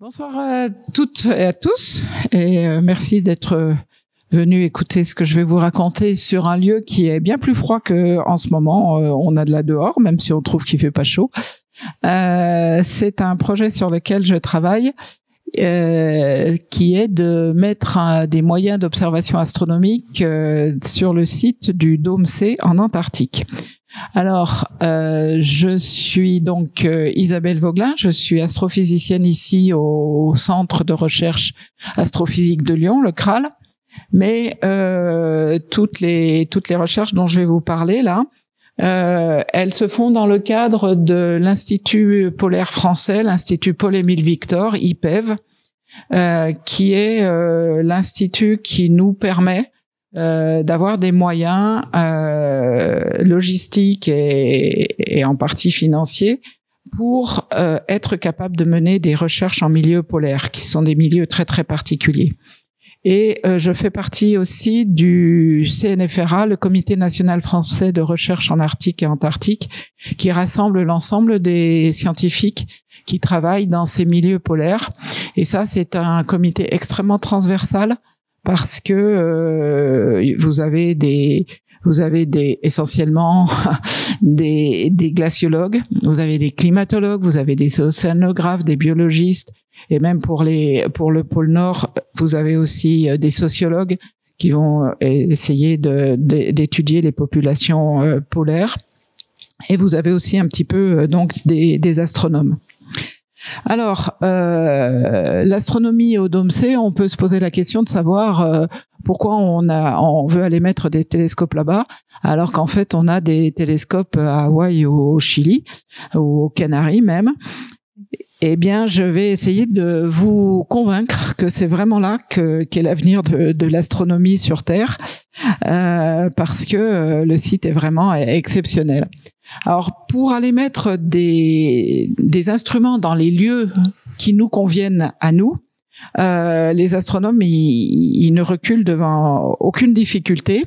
Bonsoir à toutes et à tous, et merci d'être venus écouter ce que je vais vous raconter sur un lieu qui est bien plus froid qu'en ce moment. On a de la dehors, même si on trouve qu'il fait pas chaud. C'est un projet sur lequel je travaille, qui est de mettre des moyens d'observation astronomique sur le site du Dôme C en Antarctique. Alors, je suis donc Isabelle Vauglin, je suis astrophysicienne ici au Centre de recherche astrophysique de Lyon, le CRAL, mais toutes les recherches dont je vais vous parler là, elles se font dans le cadre de l'Institut polaire français, l'Institut Paul-Émile Victor, IPEV, qui est l'institut qui nous permet d'avoir des moyens logistiques et en partie financiers pour être capable de mener des recherches en milieu polaire, qui sont des milieux très très particuliers. Et je fais partie aussi du CNFRA, le Comité national français de recherche en Arctique et Antarctique, qui rassemble l'ensemble des scientifiques qui travaillent dans ces milieux polaires. Et ça, c'est un comité extrêmement transversal, parce que vous avez essentiellement des glaciologues, vous avez des climatologues, vous avez des océanographes, des biologistes, et même pour le pôle Nord, vous avez aussi des sociologues qui vont essayer d'étudier les populations polaires, et vous avez aussi un petit peu donc des astronomes. Alors, l'astronomie au Dôme C, on peut se poser la question de savoir pourquoi on veut aller mettre des télescopes là-bas, alors qu'en fait on a des télescopes à Hawaï ou au Chili, ou aux Canaries même. Eh bien, je vais essayer de vous convaincre que c'est vraiment là qu'est l'avenir de l'astronomie sur Terre, parce que le site est vraiment exceptionnel. Alors, pour aller mettre des instruments dans les lieux qui nous conviennent à nous, les astronomes, ils ne reculent devant aucune difficulté.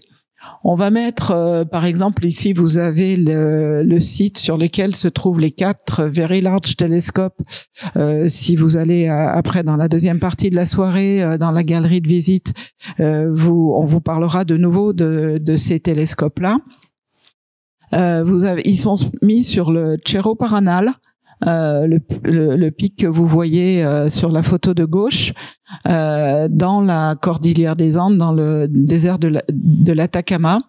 On va mettre, par exemple, ici, vous avez le site sur lequel se trouvent les 4 Very Large Telescopes. Si vous allez après dans la deuxième partie de la soirée, dans la galerie de visite, on vous parlera de nouveau de ces télescopes-là. Ils sont mis sur le Cerro Paranal, le pic que vous voyez sur la photo de gauche, dans la cordillère des Andes, dans le désert de l'Atacama.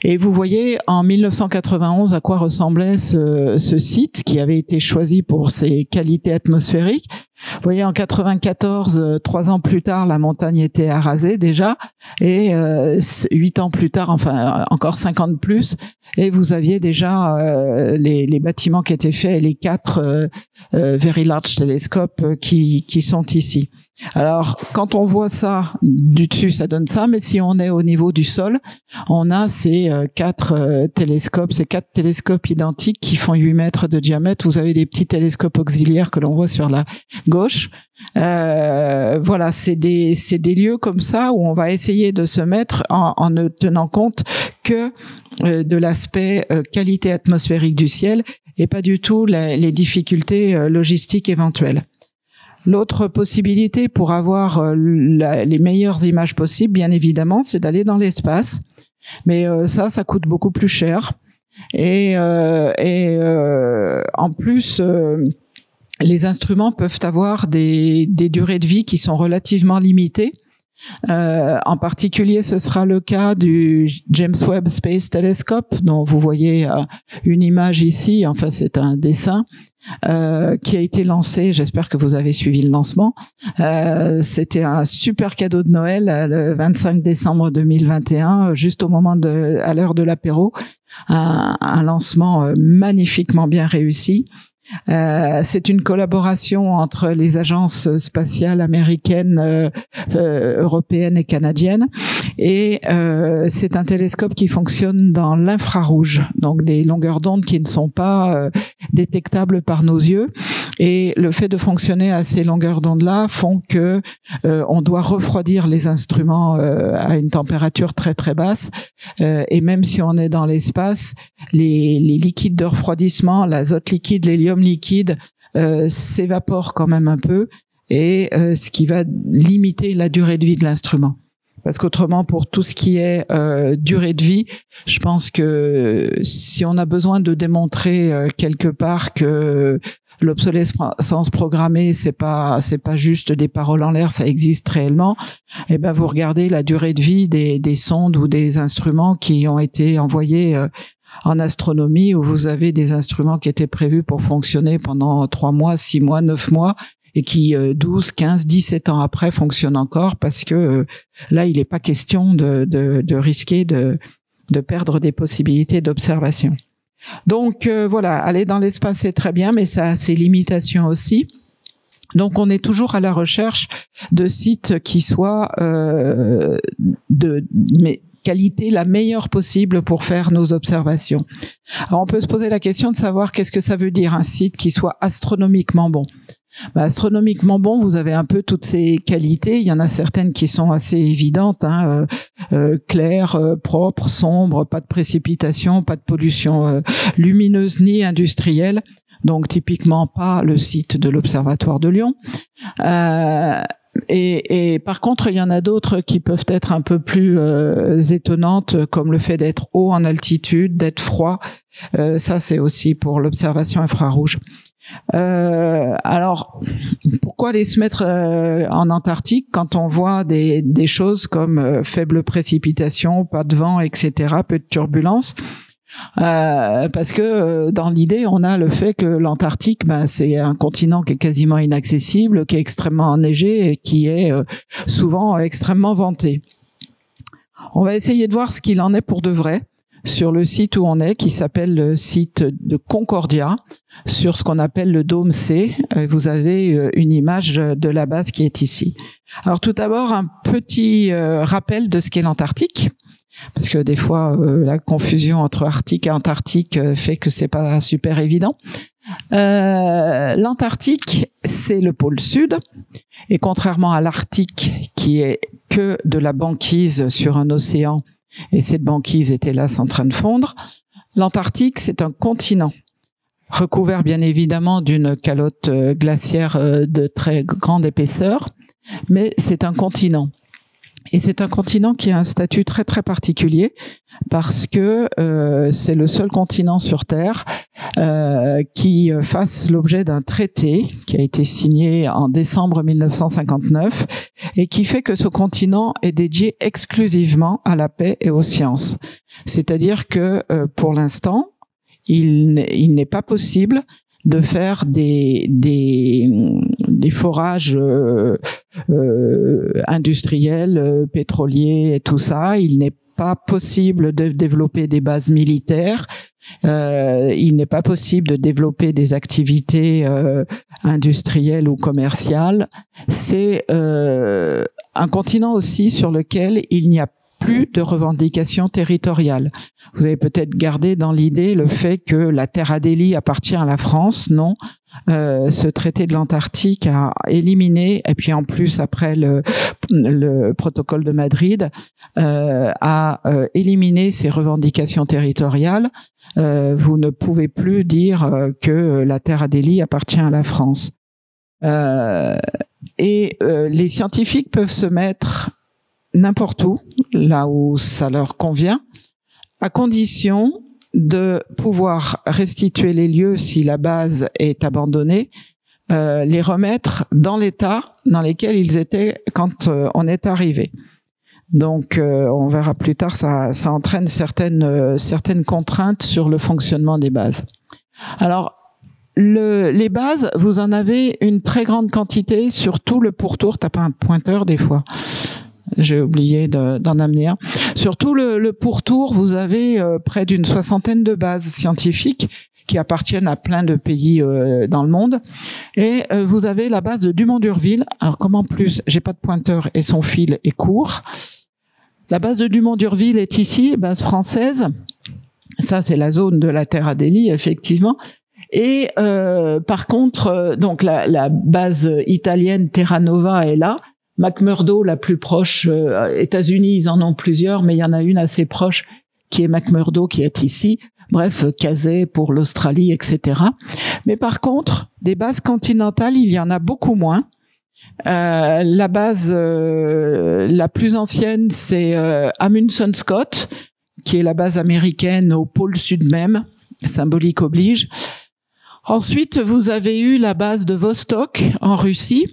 Et vous voyez en 1991 à quoi ressemblait ce site qui avait été choisi pour ses qualités atmosphériques. Vous voyez, en 94, 3 ans plus tard, la montagne était arasée déjà, et 8 ans plus tard, enfin encore 50 plus, et vous aviez déjà les bâtiments qui étaient faits, et les 4 Very Large Telescopes qui sont ici. Alors, quand on voit ça du dessus, ça donne ça, mais si on est au niveau du sol, on a ces 4 télescopes, ces 4 télescopes identiques qui font 8 mètres de diamètre. Vous avez des petits télescopes auxiliaires que l'on voit sur la gauche. Voilà, c'est des lieux comme ça où on va essayer de se mettre en ne tenant compte que de l'aspect qualité atmosphérique du ciel et pas du tout les difficultés logistiques éventuelles. L'autre possibilité pour avoir les meilleures images possibles, bien évidemment, c'est d'aller dans l'espace. Mais ça coûte beaucoup plus cher. Et en plus, les instruments peuvent avoir des durées de vie qui sont relativement limitées. En particulier, ce sera le cas du James Webb Space Telescope, dont vous voyez une image ici. Enfin, c'est un dessin qui a été lancé. J'espère que vous avez suivi le lancement. C'était un super cadeau de Noël le 25 décembre 2021, juste au moment à l'heure de l'apéro. Un lancement magnifiquement bien réussi. C'est une collaboration entre les agences spatiales américaines, européennes et canadiennes, et c'est un télescope qui fonctionne dans l'infrarouge, donc des longueurs d'onde qui ne sont pas détectables par nos yeux, et le fait de fonctionner à ces longueurs d'onde-là font que on doit refroidir les instruments à une température très très basse, et même si on est dans l'espace, les liquides de refroidissement, l'azote liquide, l'hélium liquide s'évaporent quand même un peu, et ce qui va limiter la durée de vie de l'instrument. Parce qu'autrement, pour tout ce qui est durée de vie, je pense que si on a besoin de démontrer quelque part que l'obsolescence programmée, c'est pas juste des paroles en l'air, ça existe réellement. Et ben, vous regardez la durée de vie des sondes ou des instruments qui ont été envoyés en astronomie, où vous avez des instruments qui étaient prévus pour fonctionner pendant 3 mois, 6 mois, 9 mois, et qui 12, 15, 17 ans après fonctionnent encore, parce que là, il n'est pas question de risquer de perdre des possibilités d'observation. Donc voilà, aller dans l'espace, c'est très bien, mais ça a ses limitations aussi. Donc on est toujours à la recherche de sites qui soient mais qualité la meilleure possible pour faire nos observations. Alors on peut se poser la question de savoir qu'est-ce que ça veut dire un site qui soit astronomiquement bon. Astronomiquement bon, vous avez un peu toutes ces qualités. Il y en a certaines qui sont assez évidentes, clair, propre, sombre, pas de précipitation, pas de pollution lumineuse ni industrielle. Donc typiquement pas le site de l'Observatoire de Lyon. Et par contre, il y en a d'autres qui peuvent être un peu plus étonnantes, comme le fait d'être haut en altitude, d'être froid. Ça, c'est aussi pour l'observation infrarouge. Alors, pourquoi aller se mettre en Antarctique quand on voit des choses comme faible précipitation, pas de vent, etc., peu de turbulences? Parce que dans l'idée, on a le fait que l'Antarctique, c'est un continent qui est quasiment inaccessible, qui est extrêmement enneigé et qui est souvent extrêmement vanté. On va essayer de voir ce qu'il en est pour de vrai sur le site où on est, qui s'appelle le site de Concordia, sur ce qu'on appelle le dôme C. Vous avez une image de la base qui est ici. Alors tout d'abord, un petit rappel de ce qu'est l'Antarctique, parce que des fois la confusion entre Arctique et Antarctique fait que c'est pas super évident. L'Antarctique, c'est le pôle sud, et contrairement à l'Arctique, qui est que de la banquise sur un océan, et cette banquise est hélas en train de fondre, l'Antarctique, c'est un continent recouvert bien évidemment d'une calotte glaciaire de très grande épaisseur, mais c'est un continent. Et c'est un continent qui a un statut très très particulier, parce que c'est le seul continent sur Terre qui fasse l'objet d'un traité qui a été signé en décembre 1959 et qui fait que ce continent est dédié exclusivement à la paix et aux sciences. C'est-à-dire que pour l'instant, il n'est pas possible de faire des forages industriels, pétroliers et tout ça. Il n'est pas possible de développer des bases militaires. Il n'est pas possible de développer des activités industrielles ou commerciales. C'est un continent aussi sur lequel il n'y a plus de revendications territoriales. Vous avez peut-être gardé dans l'idée le fait que la terre Adélie appartient à la France. Non, ce traité de l'Antarctique a éliminé, et puis en plus après le protocole de Madrid, a éliminé ces revendications territoriales. Vous ne pouvez plus dire que la terre Adélie appartient à la France. Et les scientifiques peuvent se mettre n'importe où, là où ça leur convient, à condition de pouvoir restituer les lieux si la base est abandonnée, les remettre dans l'état dans lequel ils étaient quand on est arrivé. Donc, on verra plus tard, ça entraîne certaines contraintes sur le fonctionnement des bases. Alors, les bases, vous en avez une très grande quantité sur tout le pourtour. T'as pas un pointeur des fois? J'ai oublié d'en amener un. Sur tout le pourtour, vous avez près d'une 60aine de bases scientifiques qui appartiennent à plein de pays dans le monde. Et vous avez la base de Dumont-d'Urville. Alors comme en plus, j'ai pas de pointeur et son fil est court. La base de Dumont-d'Urville est ici, base française. Ça, c'est la zone de la Terre Adélie, effectivement. Et par contre, donc la base italienne Terra Nova est là. McMurdo, la plus proche, États-Unis, ils en ont plusieurs, mais il y en a une assez proche qui est McMurdo, qui est ici. Bref, Casey pour l'Australie, etc. Mais par contre, des bases continentales, il y en a beaucoup moins. La base la plus ancienne, c'est Amundsen Scott, qui est la base américaine au pôle sud même, symbolique oblige. Ensuite, vous avez eu la base de Vostok en Russie.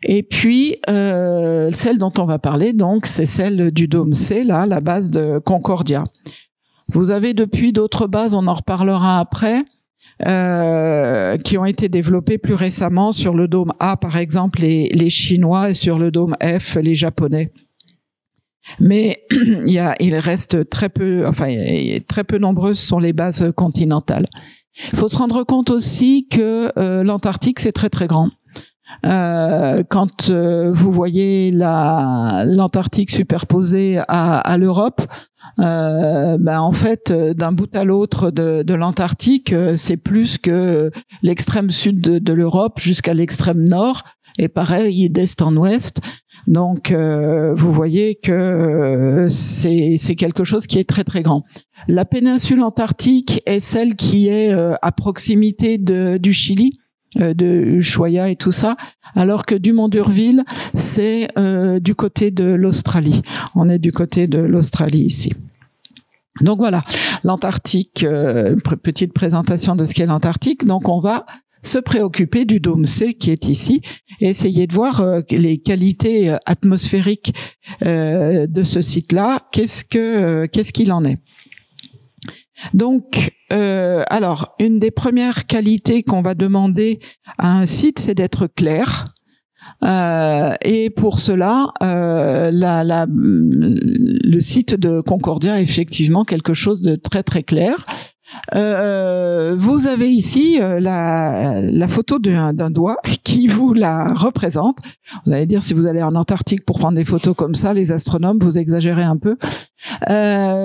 Et puis, celle dont on va parler, donc, c'est celle du Dôme C, là, la base de Concordia. Vous avez depuis d'autres bases, on en reparlera après, qui ont été développées plus récemment sur le Dôme A, par exemple, les Chinois, et sur le Dôme F, les Japonais. Mais il reste très peu, très peu nombreuses sont les bases continentales. Il faut se rendre compte aussi que l'Antarctique, c'est très très grand. Quand vous voyez l'Antarctique superposée à l'Europe, en fait, d'un bout à l'autre de l'Antarctique, c'est plus que l'extrême sud de l'Europe jusqu'à l'extrême nord, et pareil d'est en ouest. Donc, vous voyez que c'est quelque chose qui est très très grand. La péninsule antarctique est celle qui est à proximité du Chili, de Ushuaia et tout ça, alors que Dumont d'Urville, c'est du côté de l'Australie. On est du côté de l'Australie ici. Donc voilà, l'Antarctique, petite présentation de ce qu'est l'Antarctique. Donc on va se préoccuper du Dôme C qui est ici et essayer de voir les qualités atmosphériques de ce site-là. Qu'est-ce qu'il en est? Donc, alors, une des premières qualités qu'on va demander à un site, c'est d'être clair. Et pour cela, le site de Concordia est effectivement quelque chose de très très clair. Vous avez ici la photo d'un doigt qui vous la représente. Vous allez dire, si vous allez en Antarctique pour prendre des photos comme ça, les astronomes, vous exagérez un peu.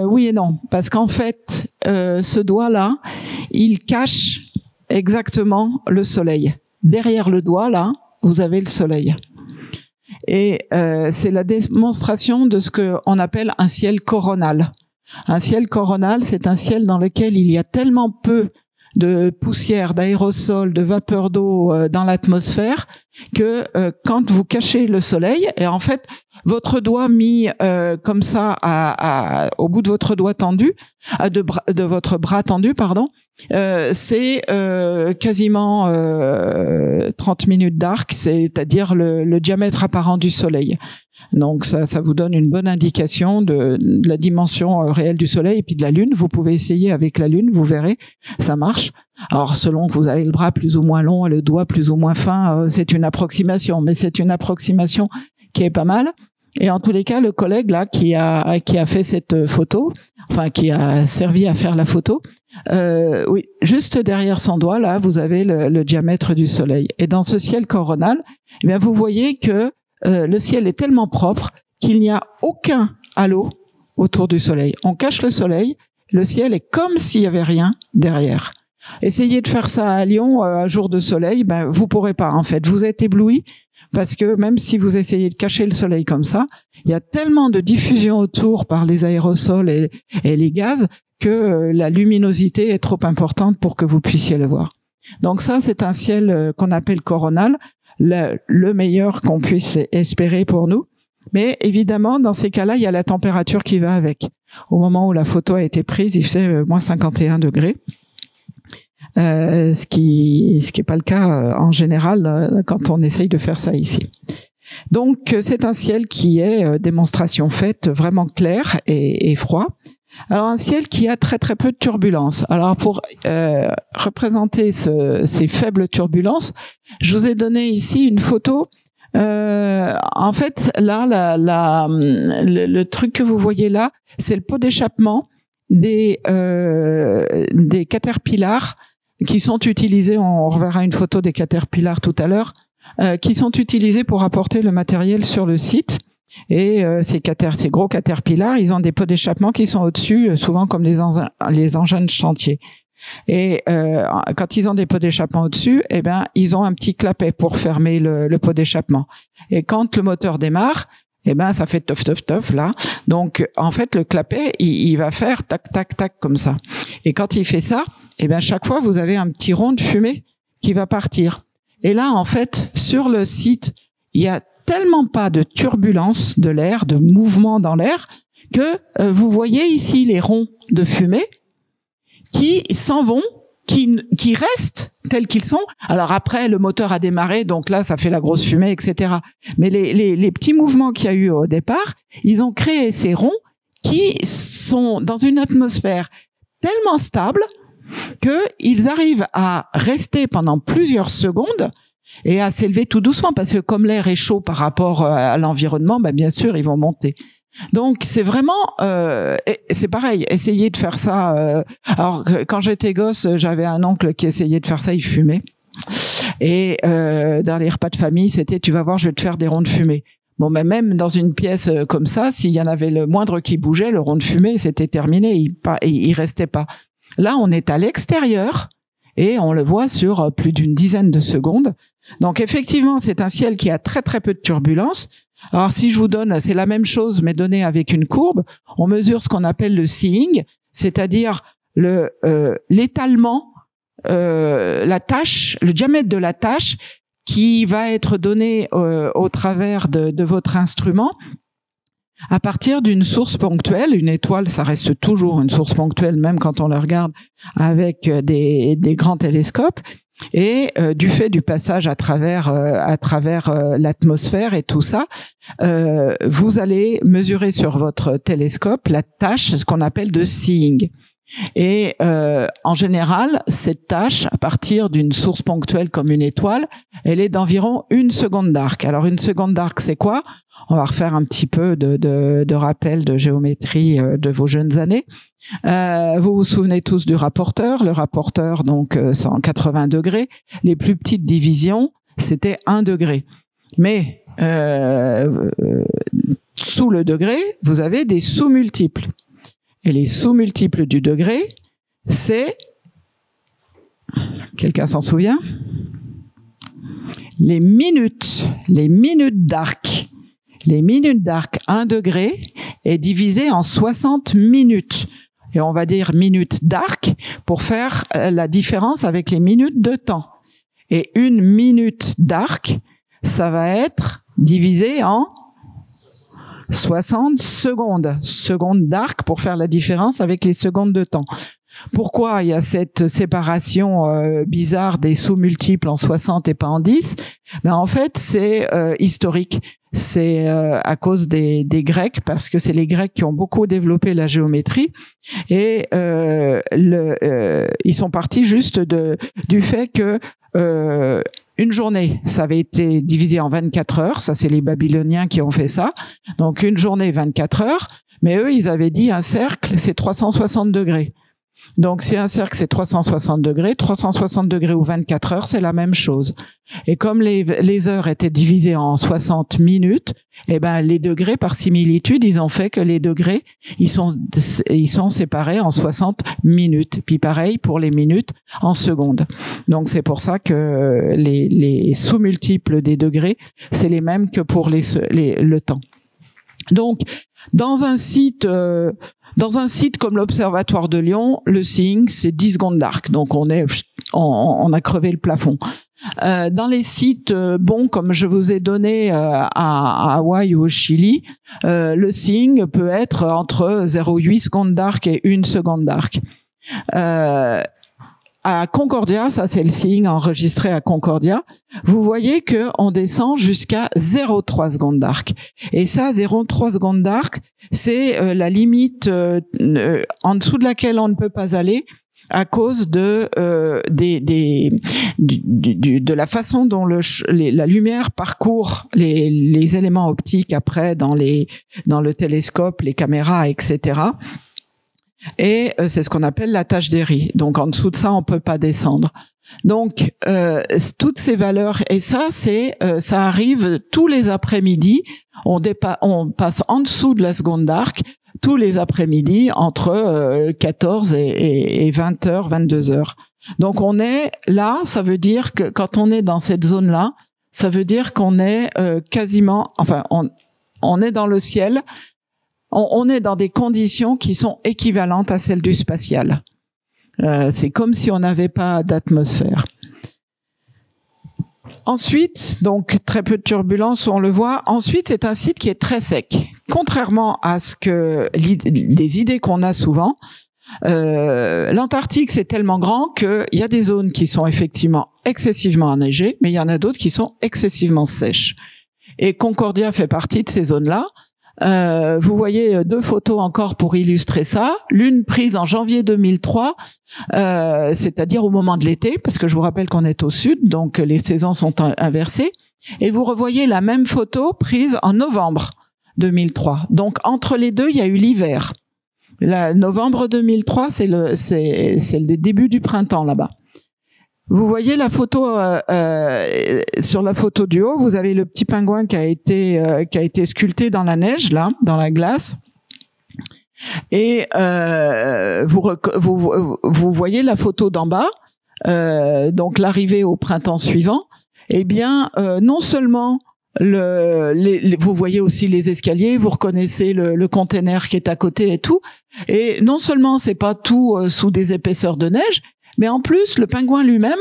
Oui et non, parce qu'en fait, ce doigt-là, il cache exactement le soleil. Derrière le doigt, là, vous avez le soleil. Et c'est la démonstration de ce qu'on appelle un ciel coronal. Un ciel coronal, c'est un ciel dans lequel il y a tellement peu de poussière, d'aérosols, de vapeur d'eau dans l'atmosphère que quand vous cachez le soleil, et en fait, votre doigt mis comme ça au bout de votre doigt tendu, de votre bras tendu, pardon, c'est quasiment 30 minutes d'arc, c'est-à-dire le diamètre apparent du soleil. Donc ça vous donne une bonne indication de la dimension réelle du soleil et puis de la lune. Vous pouvez essayer avec la lune, vous verrez, ça marche. Alors selon que vous avez le bras plus ou moins long et le doigt plus ou moins fin, c'est une approximation, mais c'est une approximation qui est pas mal. Et en tous les cas, le collègue là qui a fait cette photo, enfin qui a servi à faire la photo, oui, juste derrière son doigt là, vous avez le diamètre du soleil. Et dans ce ciel coronal, eh bien vous voyez que le ciel est tellement propre qu'il n'y a aucun halo autour du soleil. On cache le soleil, le ciel est comme s'il y avait rien derrière. Essayez de faire ça à Lyon, un jour de soleil, vous pourrez pas en fait. Vous êtes ébloui parce que même si vous essayez de cacher le soleil comme ça, il y a tellement de diffusion autour par les aérosols et les gaz que la luminosité est trop importante pour que vous puissiez le voir. Donc ça, c'est un ciel qu'on appelle coronal, le meilleur qu'on puisse espérer pour nous. Mais évidemment, dans ces cas-là, il y a la température qui va avec. Au moment où la photo a été prise, il faisait moins 51 degrés. Ce qui est pas le cas en général quand on essaye de faire ça ici. Donc c'est un ciel qui est démonstration faite, vraiment clair et froid. Alors un ciel qui a très très peu de turbulences. Alors pour représenter ces faibles turbulences, je vous ai donné ici une photo. En fait, là, le truc que vous voyez là, c'est le pot d'échappement des caterpillars qui sont utilisés. On reverra une photo des caterpillars tout à l'heure, qui sont utilisés pour apporter le matériel sur le site. Et ces gros caterpillars, ils ont des pots d'échappement qui sont au-dessus, souvent comme les engins de chantier. Et quand ils ont des pots d'échappement au-dessus, eh ben ils ont un petit clapet pour fermer le pot d'échappement. Et quand le moteur démarre, eh ben ça fait teuf teuf teuf là. Donc en fait le clapet il va faire tac tac tac comme ça. Et quand il fait ça, eh ben chaque fois vous avez un petit rond de fumée qui va partir. Et là en fait sur le site il y a tellement pas de turbulence de l'air, de mouvement dans l'air, que vous voyez ici les ronds de fumée qui s'en vont, qui restent tels qu'ils sont. Alors après, le moteur a démarré, donc là, ça fait la grosse fumée, etc. Mais les petits mouvements qu'il y a eu au départ, ils ont créé ces ronds qui sont dans une atmosphère tellement stable qu'ils arrivent à rester pendant plusieurs secondes et à s'élever tout doucement, parce que comme l'air est chaud par rapport à l'environnement, ben bien sûr, ils vont monter. Donc c'est vraiment, c'est pareil, essayer de faire ça. Alors quand j'étais gosse, j'avais un oncle qui essayait de faire ça, il fumait. Et dans les repas de famille, c'était, tu vas voir, je vais te faire des ronds de fumée. Bon, mais même dans une pièce comme ça, s'il y en avait le moindre qui bougeait, le rond de fumée, c'était terminé, il restait pas. Là, on est à l'extérieur et on le voit sur plus d'une dizaine de secondes. Donc effectivement, c'est un ciel qui a très très peu de turbulences. Alors si je vous donne, c'est la même chose mais donné avec une courbe, on mesure ce qu'on appelle le seeing, c'est-à-dire l'étalement, la tâche, le diamètre de la tâche qui va être donné au travers de votre instrument à partir d'une source ponctuelle. Une étoile, ça reste toujours une source ponctuelle, même quand on la regarde avec des grands télescopes. Et du fait du passage à travers l'atmosphère et tout ça, vous allez mesurer sur votre télescope la tâche, ce qu'on appelle de seeing. Et en général, cette tâche, à partir d'une source ponctuelle comme une étoile, elle est d'environ 1 seconde d'arc. Alors 1 seconde d'arc, c'est quoi? On va refaire un petit peu de rappel de géométrie de vos jeunes années. Vous vous souvenez tous du rapporteur. Le rapporteur, donc, 180 degrés. Les plus petites divisions, c'était 1 degré. Mais sous le degré, vous avez des sous-multiples. Et les sous-multiples du degré, c'est... Quelqu'un s'en souvient? Les minutes d'arc. Les minutes d'arc 1 degré est divisé en 60 minutes. Et on va dire minutes d'arc pour faire la différence avec les minutes de temps. Et 1 minute d'arc, ça va être divisé en 60 secondes. Secondes d'arc pour faire la différence avec les secondes de temps. Pourquoi il y a cette séparation bizarre des sous-multiples en 60 et pas en 10? Ben en fait, c'est historique. C'est à cause des Grecs, parce que c'est les Grecs qui ont beaucoup développé la géométrie, et ils sont partis juste du fait que une journée, ça avait été divisé en 24 heures. Ça, c'est les Babyloniens qui ont fait ça. Donc une journée, 24 heures. Mais eux, ils avaient dit un cercle, c'est 360 degrés. Donc, si un cercle, c'est 360 degrés ou 24 heures, c'est la même chose. Et comme les heures étaient divisées en 60 minutes, eh ben, les degrés, par similitude, ils ont fait que les degrés, ils sont séparés en 60 minutes. Puis pareil pour les minutes en secondes. Donc, c'est pour ça que les sous-multiples des degrés, c'est les mêmes que pour le temps. Donc, dans un site comme l'Observatoire de Lyon, le seeing, c'est 10 secondes d'arc. Donc, on a crevé le plafond. Dans les sites bons, comme je vous ai donné à Hawaï ou au Chili, le seeing peut être entre 0,8 secondes d'arc et 1 seconde d'arc. À Concordia, ça c'est le seeing enregistré à Concordia, vous voyez que on descend jusqu'à 0,3 secondes d'arc. Et ça, 0,3 secondes d'arc, c'est la limite en dessous de laquelle on ne peut pas aller à cause de la façon dont la lumière parcourt les éléments optiques après dans le télescope, les caméras, etc. Et c'est ce qu'on appelle la tâche d'Airy. Donc en dessous de ça, on peut pas descendre. Donc toutes ces valeurs, et ça ça arrive tous les après-midi. On passe en dessous de la seconde d'arc tous les après-midi entre 14 et 20 heures, 22 heures. Donc on est là, ça veut dire que quand on est dans cette zone-là, ça veut dire qu'on est quasiment, enfin on est dans le ciel. On est dans des conditions qui sont équivalentes à celles du spatial. C'est comme si on n'avait pas d'atmosphère. Ensuite, donc très peu de turbulences, on le voit. Ensuite, c'est un site qui est très sec. Contrairement à ce que des idées qu'on a souvent, l'Antarctique c'est tellement grand qu'il y a des zones qui sont effectivement excessivement enneigées, mais il y en a d'autres qui sont excessivement sèches. Et Concordia fait partie de ces zones-là. Vous voyez 2 photos encore pour illustrer ça. L'une prise en janvier 2003, c'est-à-dire au moment de l'été, parce que je vous rappelle qu'on est au sud, donc les saisons sont inversées. Et vous revoyez la même photo prise en novembre 2003. Donc entre les deux, il y a eu l'hiver. Novembre 2003, c'est le début du printemps là-bas. Vous voyez la photo sur la photo du haut, vous avez le petit pingouin qui a été sculpté dans la neige là, dans la glace. Et vous voyez la photo d'en bas, donc l'arrivée au printemps suivant. Eh bien, non seulement vous voyez aussi les escaliers, vous reconnaissez le container qui est à côté et tout. Et non seulement c'est pas tout sous des épaisseurs de neige, mais en plus le pingouin lui-même,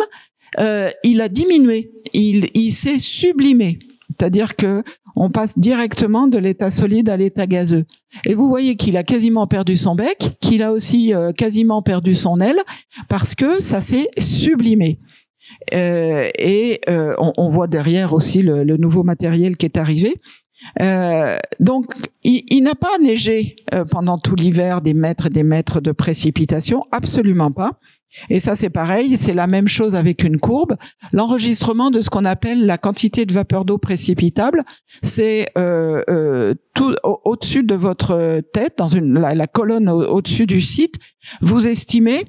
il a diminué, il s'est sublimé. C'est-à-dire que on passe directement de l'état solide à l'état gazeux. Et vous voyez qu'il a quasiment perdu son bec, qu'il a aussi quasiment perdu son aile, parce que ça s'est sublimé. On voit derrière aussi le nouveau matériel qui est arrivé. Donc, il n'a pas neigé pendant tout l'hiver des mètres et des mètres de précipitations, absolument pas. Et ça, c'est pareil, c'est la même chose avec une courbe. L'enregistrement de ce qu'on appelle la quantité de vapeur d'eau précipitable, c'est tout au-dessus de votre tête, dans la colonne au-dessus du site, vous estimez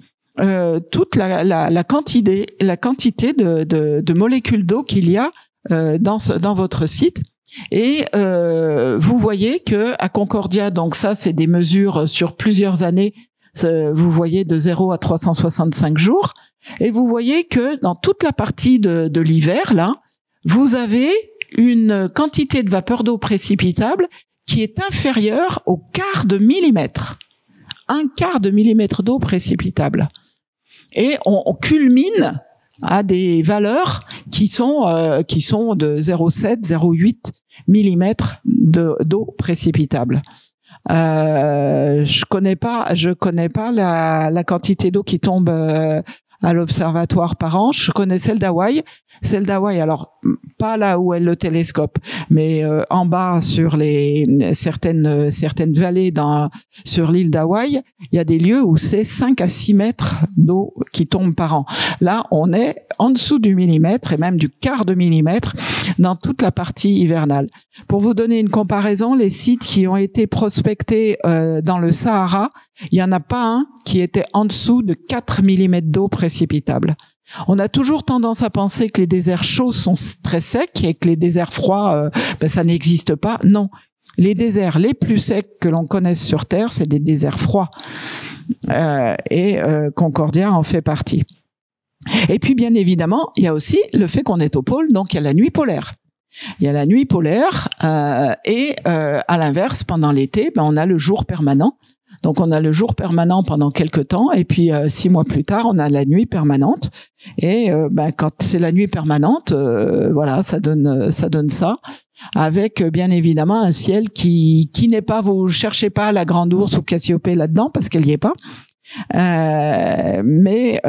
toute la quantité de molécules d'eau qu'il y a dans votre site. Et vous voyez que à Concordia, donc ça c'est des mesures sur plusieurs années, vous voyez de 0 à 365 jours, et vous voyez que dans toute la partie de l'hiver là, vous avez une quantité de vapeur d'eau précipitable qui est inférieure au quart de millimètre. Un quart de millimètre d'eau précipitable. Et on culmine à des valeurs qui sont de 0,7, 0,8 millimètres d'eau précipitable. Je connais pas la quantité d'eau qui tombe à l'observatoire par an. Je connais celle d'Hawaï. Alors pas là où est le télescope, mais en bas sur certaines vallées sur l'île d'Hawaï, il y a des lieux où c'est 5 à 6 mètres d'eau qui tombe par an. Là, on est en dessous du millimètre et même du quart de millimètre dans toute la partie hivernale. Pour vous donner une comparaison, les sites qui ont été prospectés dans le Sahara, il y en a pas un qui était en dessous de 4 millimètres d'eau précipitable. On a toujours tendance à penser que les déserts chauds sont très secs et que les déserts froids, ça n'existe pas. Non, les déserts les plus secs que l'on connaisse sur Terre, c'est des déserts froids. Concordia en fait partie. Et puis, bien évidemment, il y a aussi le fait qu'on est au pôle, donc il y a la nuit polaire. Il y a la nuit polaire à l'inverse, pendant l'été, on a le jour permanent. Donc on a le jour permanent pendant quelques temps et puis 6 mois plus tard on a la nuit permanente et quand c'est la nuit permanente voilà ça donne ça avec bien évidemment un ciel qui n'est pas, vous cherchez pas la grande ours ou Cassiopée là-dedans parce qu'elle y est pas. Mais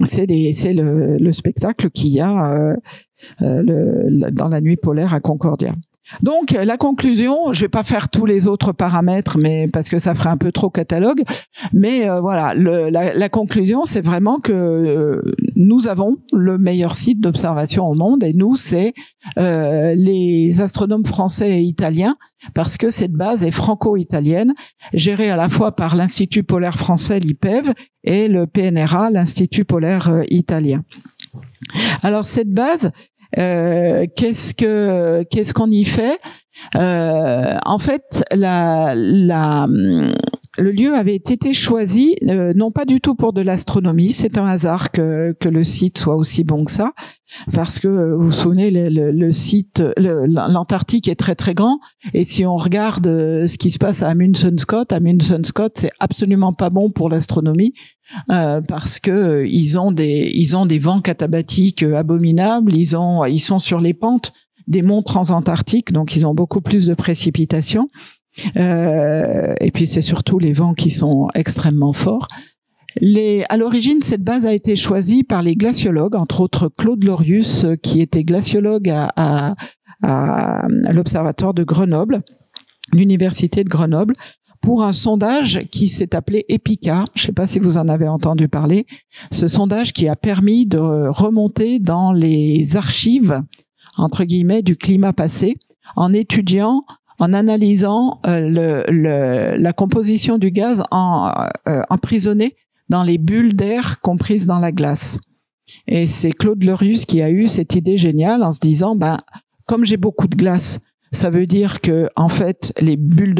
c'est le spectacle qu'il y a dans la nuit polaire à Concordia. Donc la conclusion, je vais pas faire tous les autres paramètres, mais parce que ça ferait un peu trop catalogue. Mais voilà, la conclusion, c'est vraiment que nous avons le meilleur site d'observation au monde, et nous, c'est les astronomes français et italiens, parce que cette base est franco-italienne, gérée à la fois par l'Institut polaire français, l'IPEV, et le PNRA, l'Institut polaire italien. Alors cette base, qu'est-ce qu'on y fait? En fait, le lieu avait été choisi, non pas du tout pour de l'astronomie, c'est un hasard que le site soit aussi bon que ça, parce que vous vous souvenez, le site, l'Antarctique est très très grand, et si on regarde ce qui se passe à Amundsen Scott, c'est absolument pas bon pour l'astronomie, parce que ils ont des vents katabatiques abominables, ils sont sur les pentes des monts transantarctiques, donc ils ont beaucoup plus de précipitations. Et puis c'est surtout les vents qui sont extrêmement forts. À l'origine, cette base a été choisie par les glaciologues, entre autres Claude Lorius, qui était glaciologue à l'Observatoire de Grenoble, l'Université de Grenoble, pour un sondage qui s'est appelé EPICA. Je ne sais pas si vous en avez entendu parler. Ce sondage qui a permis de remonter dans les archives, entre guillemets, du climat passé, en analysant la composition du gaz emprisonné dans les bulles d'air comprises dans la glace. Et c'est Claude Lorius qui a eu cette idée géniale en se disant, comme j'ai beaucoup de glace, ça veut dire que en fait les bulles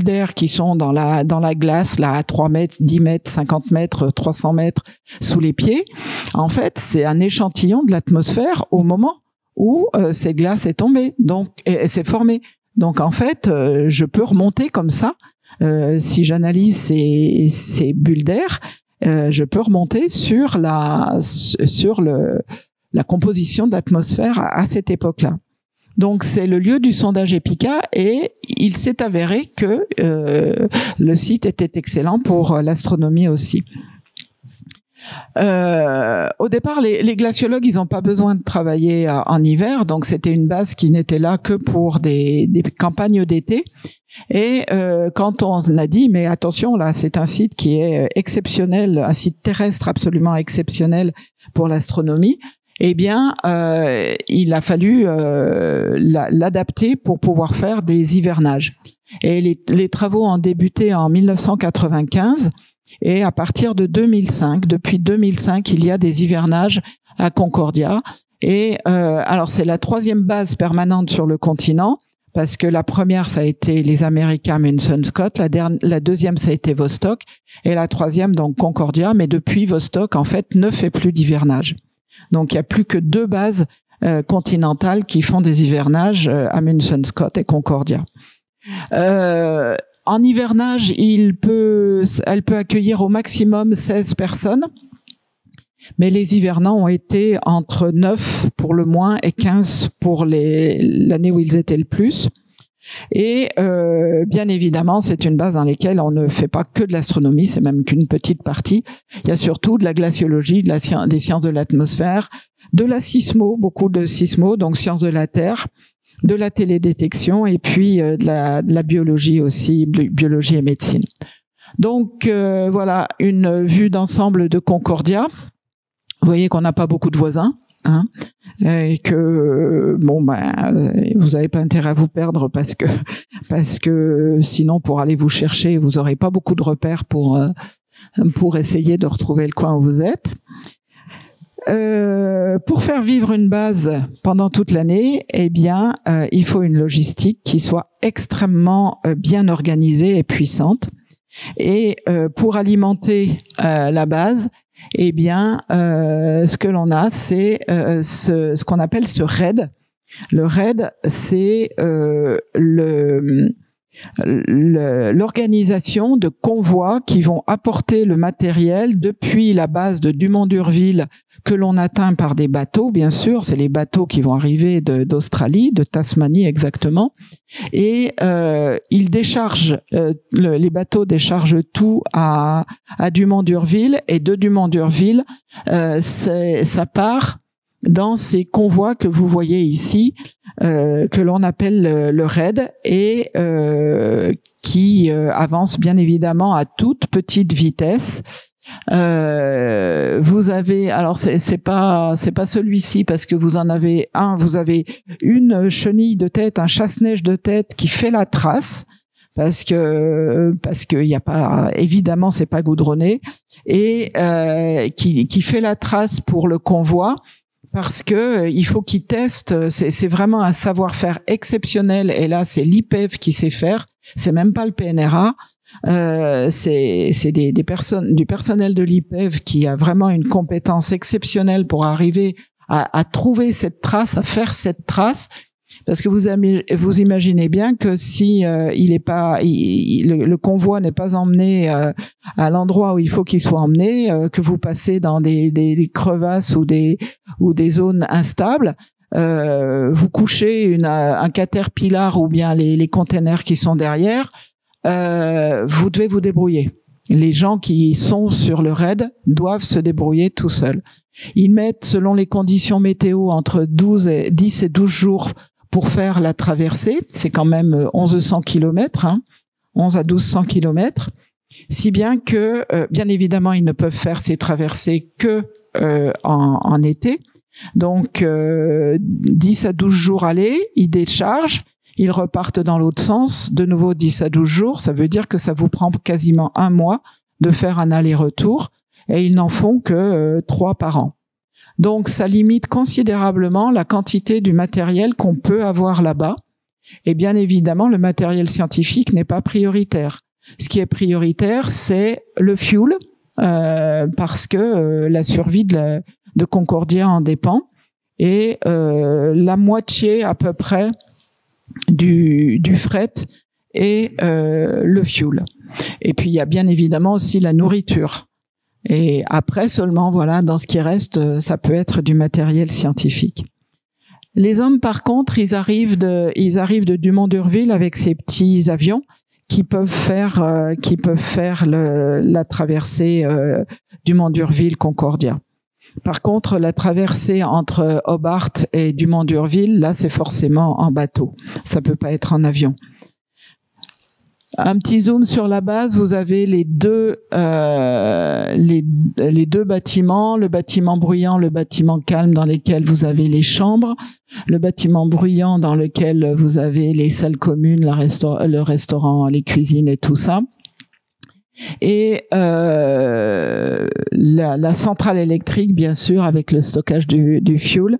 d'air qui sont dans la glace là à 3 mètres, 10 mètres, 50 mètres, 300 mètres sous les pieds, en fait c'est un échantillon de l'atmosphère au moment où cette glace est tombée, donc et s'est formée. Donc en fait, je peux remonter comme ça. Si j'analyse ces bulles d'air, je peux remonter sur la composition de l'atmosphère à cette époque-là. Donc c'est le lieu du sondage EPICA et il s'est avéré que le site était excellent pour l'astronomie aussi. Au départ, les glaciologues, ils n'ont pas besoin de travailler en hiver, donc c'était une base qui n'était là que pour des campagnes d'été. Et quand on a dit, mais attention, là, c'est un site qui est exceptionnel, un site terrestre absolument exceptionnel pour l'astronomie, eh bien, il a fallu l'adapter pour pouvoir faire des hivernages. Et les travaux ont débuté en 1995. Et à partir de 2005, depuis 2005, il y a des hivernages à Concordia. Et alors c'est la 3e base permanente sur le continent, parce que la première ça a été les Américains Amundsen Scott, la 2e ça a été Vostok, et la 3e donc Concordia. Mais depuis Vostok en fait ne fait plus d'hivernage. Donc il y a plus que 2 bases continentales qui font des hivernages, Amundsen Scott et Concordia. En hivernage, elle peut accueillir au maximum 16 personnes, mais les hivernants ont été entre 9 pour le moins et 15 pour l'année où ils étaient le plus. Et bien évidemment, c'est une base dans laquelle on ne fait pas que de l'astronomie, c'est même qu'une petite partie. Il y a surtout de la glaciologie, des sciences de l'atmosphère, de la sismo, beaucoup de sismo, donc sciences de la Terre, de la télédétection et puis de la biologie aussi, biologie et médecine. Donc voilà une vue d'ensemble de Concordia. Vous voyez qu'on n'a pas beaucoup de voisins, hein, et que vous n'avez pas intérêt à vous perdre parce que sinon pour aller vous chercher, vous n'aurez pas beaucoup de repères pour essayer de retrouver le coin où vous êtes. Pour faire vivre une base pendant toute l'année, eh bien, il faut une logistique qui soit extrêmement bien organisée et puissante. Et pour alimenter la base, eh bien, ce que l'on a, c'est ce qu'on appelle ce RAID. Le RAID, c'est l'organisation de convois qui vont apporter le matériel depuis la base de Dumont-d'Urville que l'on atteint par des bateaux, bien sûr, c'est les bateaux qui vont arriver d'Australie, de Tasmanie exactement, et ils déchargent, les bateaux déchargent tout à Dumont-d'Urville, et de Dumont-d'Urville, ça part dans ces convois que vous voyez ici, que l'on appelle le RAID, et qui avance bien évidemment à toute petite vitesse. Vous avez, alors c'est pas celui-ci parce que vous en avez un, vous avez une chenille de tête, un chasse-neige de tête qui fait la trace parce que y a pas, évidemment c'est pas goudronné, et qui fait la trace pour le convoi. Parce que il faut qu'ils testent, c'est vraiment un savoir-faire exceptionnel, et là c'est l'IPEV qui sait faire, c'est même pas le PNRA. C'est des personnes, du personnel de l'IPEV qui a vraiment une compétence exceptionnelle pour arriver à trouver cette trace, à faire cette trace. Parce que vous imaginez bien que si il est pas, le convoi n'est pas emmené à l'endroit où il faut qu'il soit emmené, que vous passez dans des crevasses ou des zones instables, vous couchez un caterpillar ou bien les containers qui sont derrière, vous devez vous débrouiller. Les gens qui sont sur le raid doivent se débrouiller tout seuls. Ils mettent, selon les conditions météo, entre 10 et 12 jours pour faire la traversée. C'est quand même 1100 kilomètres, 11 à 1200 kilomètres. Si bien que, bien évidemment, ils ne peuvent faire ces traversées que en été. Donc, 10 à 12 jours aller, ils déchargent, ils repartent dans l'autre sens, de nouveau 10 à 12 jours. Ça veut dire que ça vous prend quasiment un mois de faire un aller-retour, et ils n'en font que 3 par an. Donc, ça limite considérablement la quantité du matériel qu'on peut avoir là-bas. Et bien évidemment, le matériel scientifique n'est pas prioritaire. Ce qui est prioritaire, c'est le fuel, parce que la survie de Concordia en dépend. Et la moitié à peu près du fret et le fuel. Et puis, il y a bien évidemment aussi la nourriture. Et après seulement, voilà, dans ce qui reste, ça peut être du matériel scientifique. Les hommes, par contre, ils arrivent de Dumont d'Urville avec ces petits avions qui peuvent faire la traversée Dumont d'Urville Concordia. Par contre, la traversée entre Hobart et Dumont d'Urville, là, c'est forcément en bateau. Ça peut pas être en avion. Un petit zoom sur la base, vous avez les deux bâtiments, le bâtiment bruyant, le bâtiment calme dans lesquels vous avez les chambres, le bâtiment bruyant dans lequel vous avez les salles communes, le restaurant, les cuisines et tout ça. Et la centrale électrique, bien sûr, avec le stockage du fuel.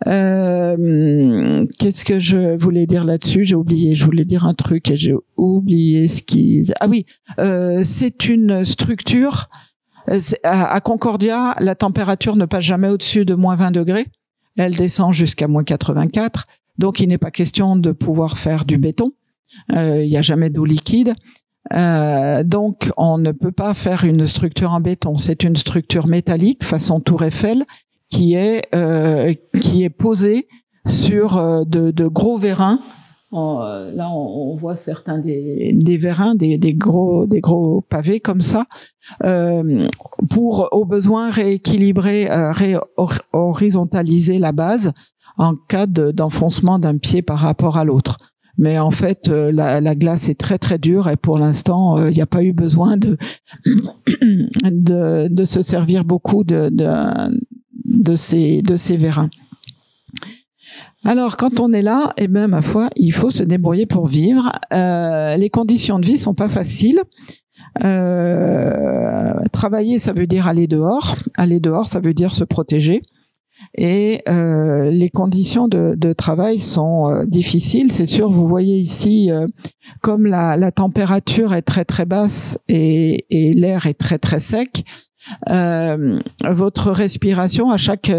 Qu'est-ce que je voulais dire là-dessus? J'ai oublié. Je voulais dire un truc et j'ai oublié ce qui. Ah oui, c'est une structure. À Concordia, la température ne passe jamais au-dessus de moins 20 degrés. Elle descend jusqu'à moins 84. Donc, il n'est pas question de pouvoir faire du béton. Il n'y a jamais d'eau liquide. Donc, on ne peut pas faire une structure en béton. C'est une structure métallique façon Tour Eiffel qui est posée sur de gros vérins. Là, on voit certains des vérins, des gros pavés comme ça, pour au besoin rééquilibrer, horizontaliser la base en cas d'enfoncement d'un pied par rapport à l'autre. Mais en fait, la glace est très très dure et pour l'instant, il n'y a pas eu besoin de se servir beaucoup de ces vérins. Alors, quand on est là, eh ben, ma foi, il faut se débrouiller pour vivre. Les conditions de vie sont pas faciles. Travailler, ça veut dire aller dehors. Aller dehors, ça veut dire se protéger. Et les conditions de travail sont difficiles, c'est sûr. Vous voyez ici, comme la température est très très basse et l'air est très très sec, votre respiration, à chaque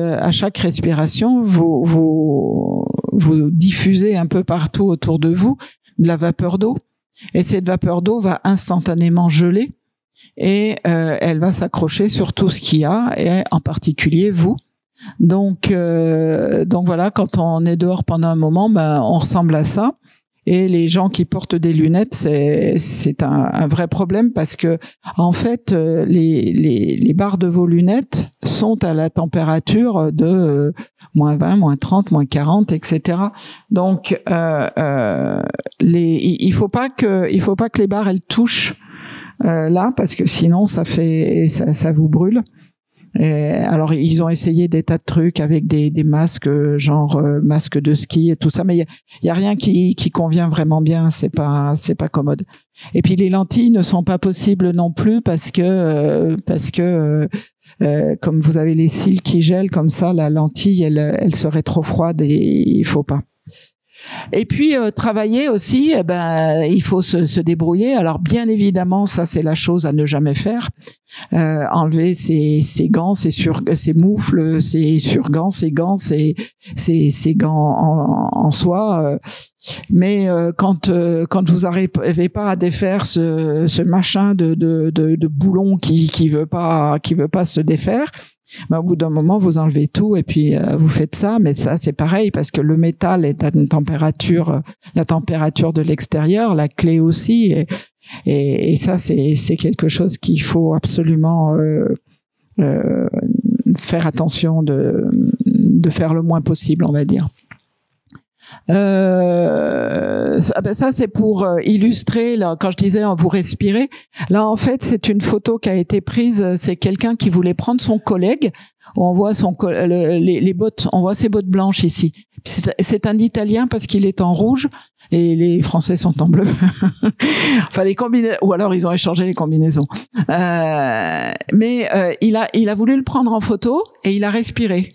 respiration, vous diffusez un peu partout autour de vous de la vapeur d'eau, et cette vapeur d'eau va instantanément geler et elle va s'accrocher sur tout ce qu'il y a, et en particulier vous. Donc voilà, quand on est dehors pendant un moment, on ressemble à ça. Et les gens qui portent des lunettes, c'est un vrai problème parce que en fait, les barres de vos lunettes sont à la température de moins 20, moins 30, moins 40, etc. Donc il faut pas que les barres elles touchent là, parce que sinon ça vous brûle. Alors ils ont essayé des tas de trucs avec des masques genre masques de ski et tout ça, mais il y a rien qui convient vraiment bien, c'est pas commode. Et puis les lentilles ne sont pas possibles non plus parce que comme vous avez les cils qui gèlent comme ça, la lentille elle serait trop froide et il faut pas. Et puis travailler aussi, eh ben il faut se débrouiller. Alors bien évidemment, ça c'est la chose à ne jamais faire. Enlever ses gants, ses moufles, ses surgants, ses gants, ses gants en soie. Mais quand vous n'arrivez pas à défaire ce machin de boulon qui veut pas se défaire, ben, au bout d'un moment, vous enlevez tout et puis vous faites ça. Mais ça, c'est pareil parce que le métal est à une température, la température de l'extérieur, la clé aussi. Et ça, c'est quelque chose qu'il faut absolument faire attention de faire le moins possible, on va dire. Ça c'est pour illustrer là, quand je disais vous respirez, là en fait c'est une photo qui a été prise, c'est quelqu'un qui voulait prendre son collègue, on voit les bottes, on voit ses bottes blanches ici, c'est un Italien parce qu'il est en rouge et les Français sont en bleu. Enfin les combinaisons, ou alors ils ont échangé les combinaisons. Mais il a voulu le prendre en photo et il a respiré.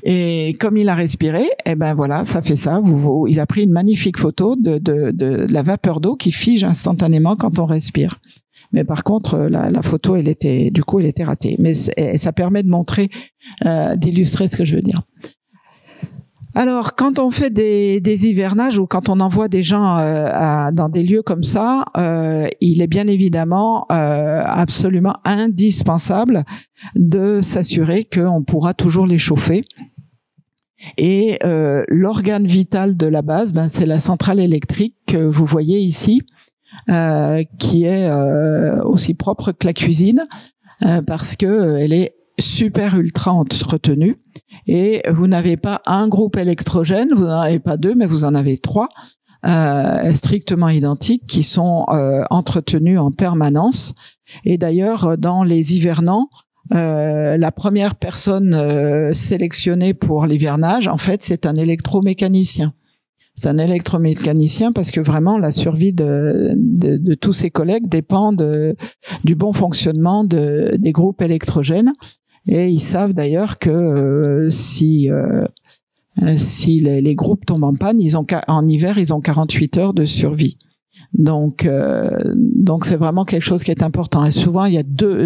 Et comme il a respiré, eh ben voilà, ça fait ça. Il a pris une magnifique photo de la vapeur d'eau qui fige instantanément quand on respire. Mais par contre, la photo, elle était ratée. Mais ça permet de montrer, d'illustrer ce que je veux dire. Alors, quand on fait des hivernages ou quand on envoie des gens dans des lieux comme ça, il est bien évidemment absolument indispensable de s'assurer qu'on pourra toujours les chauffer. Et l'organe vital de la base, ben, c'est la centrale électrique que vous voyez ici, qui est aussi propre que la cuisine, parce que elle est super ultra entretenue. Et vous n'avez pas un groupe électrogène, vous n'en avez pas deux, mais vous en avez trois, strictement identiques, qui sont entretenus en permanence. Et d'ailleurs, dans les hivernants, la première personne sélectionnée pour l'hivernage, en fait, c'est un électromécanicien. C'est un électromécanicien parce que vraiment la survie de tous ses collègues dépend du bon fonctionnement des groupes électrogènes. Et ils savent d'ailleurs que si les groupes tombent en panne, en hiver, ils ont 48 heures de survie. Donc c'est vraiment quelque chose qui est important. Et souvent, il y a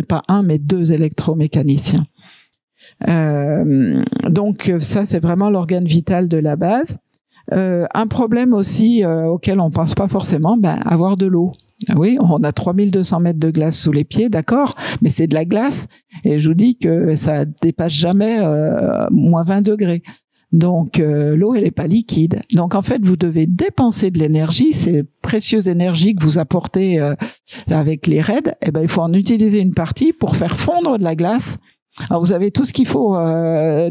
pas un, mais deux électromécaniciens. Donc ça, c'est vraiment l'organe vital de la base. Un problème aussi auquel on pense pas forcément, avoir de l'eau. Oui, on a 3200 mètres de glace sous les pieds, d'accord, mais c'est de la glace et je vous dis que ça dépasse jamais moins 20 degrés. Donc l'eau, elle est pas liquide. Donc en fait, vous devez dépenser de l'énergie, ces précieuses énergies que vous apportez avec les raids. Eh ben, il faut en utiliser une partie pour faire fondre de la glace. Alors vous avez tout ce qu'il faut,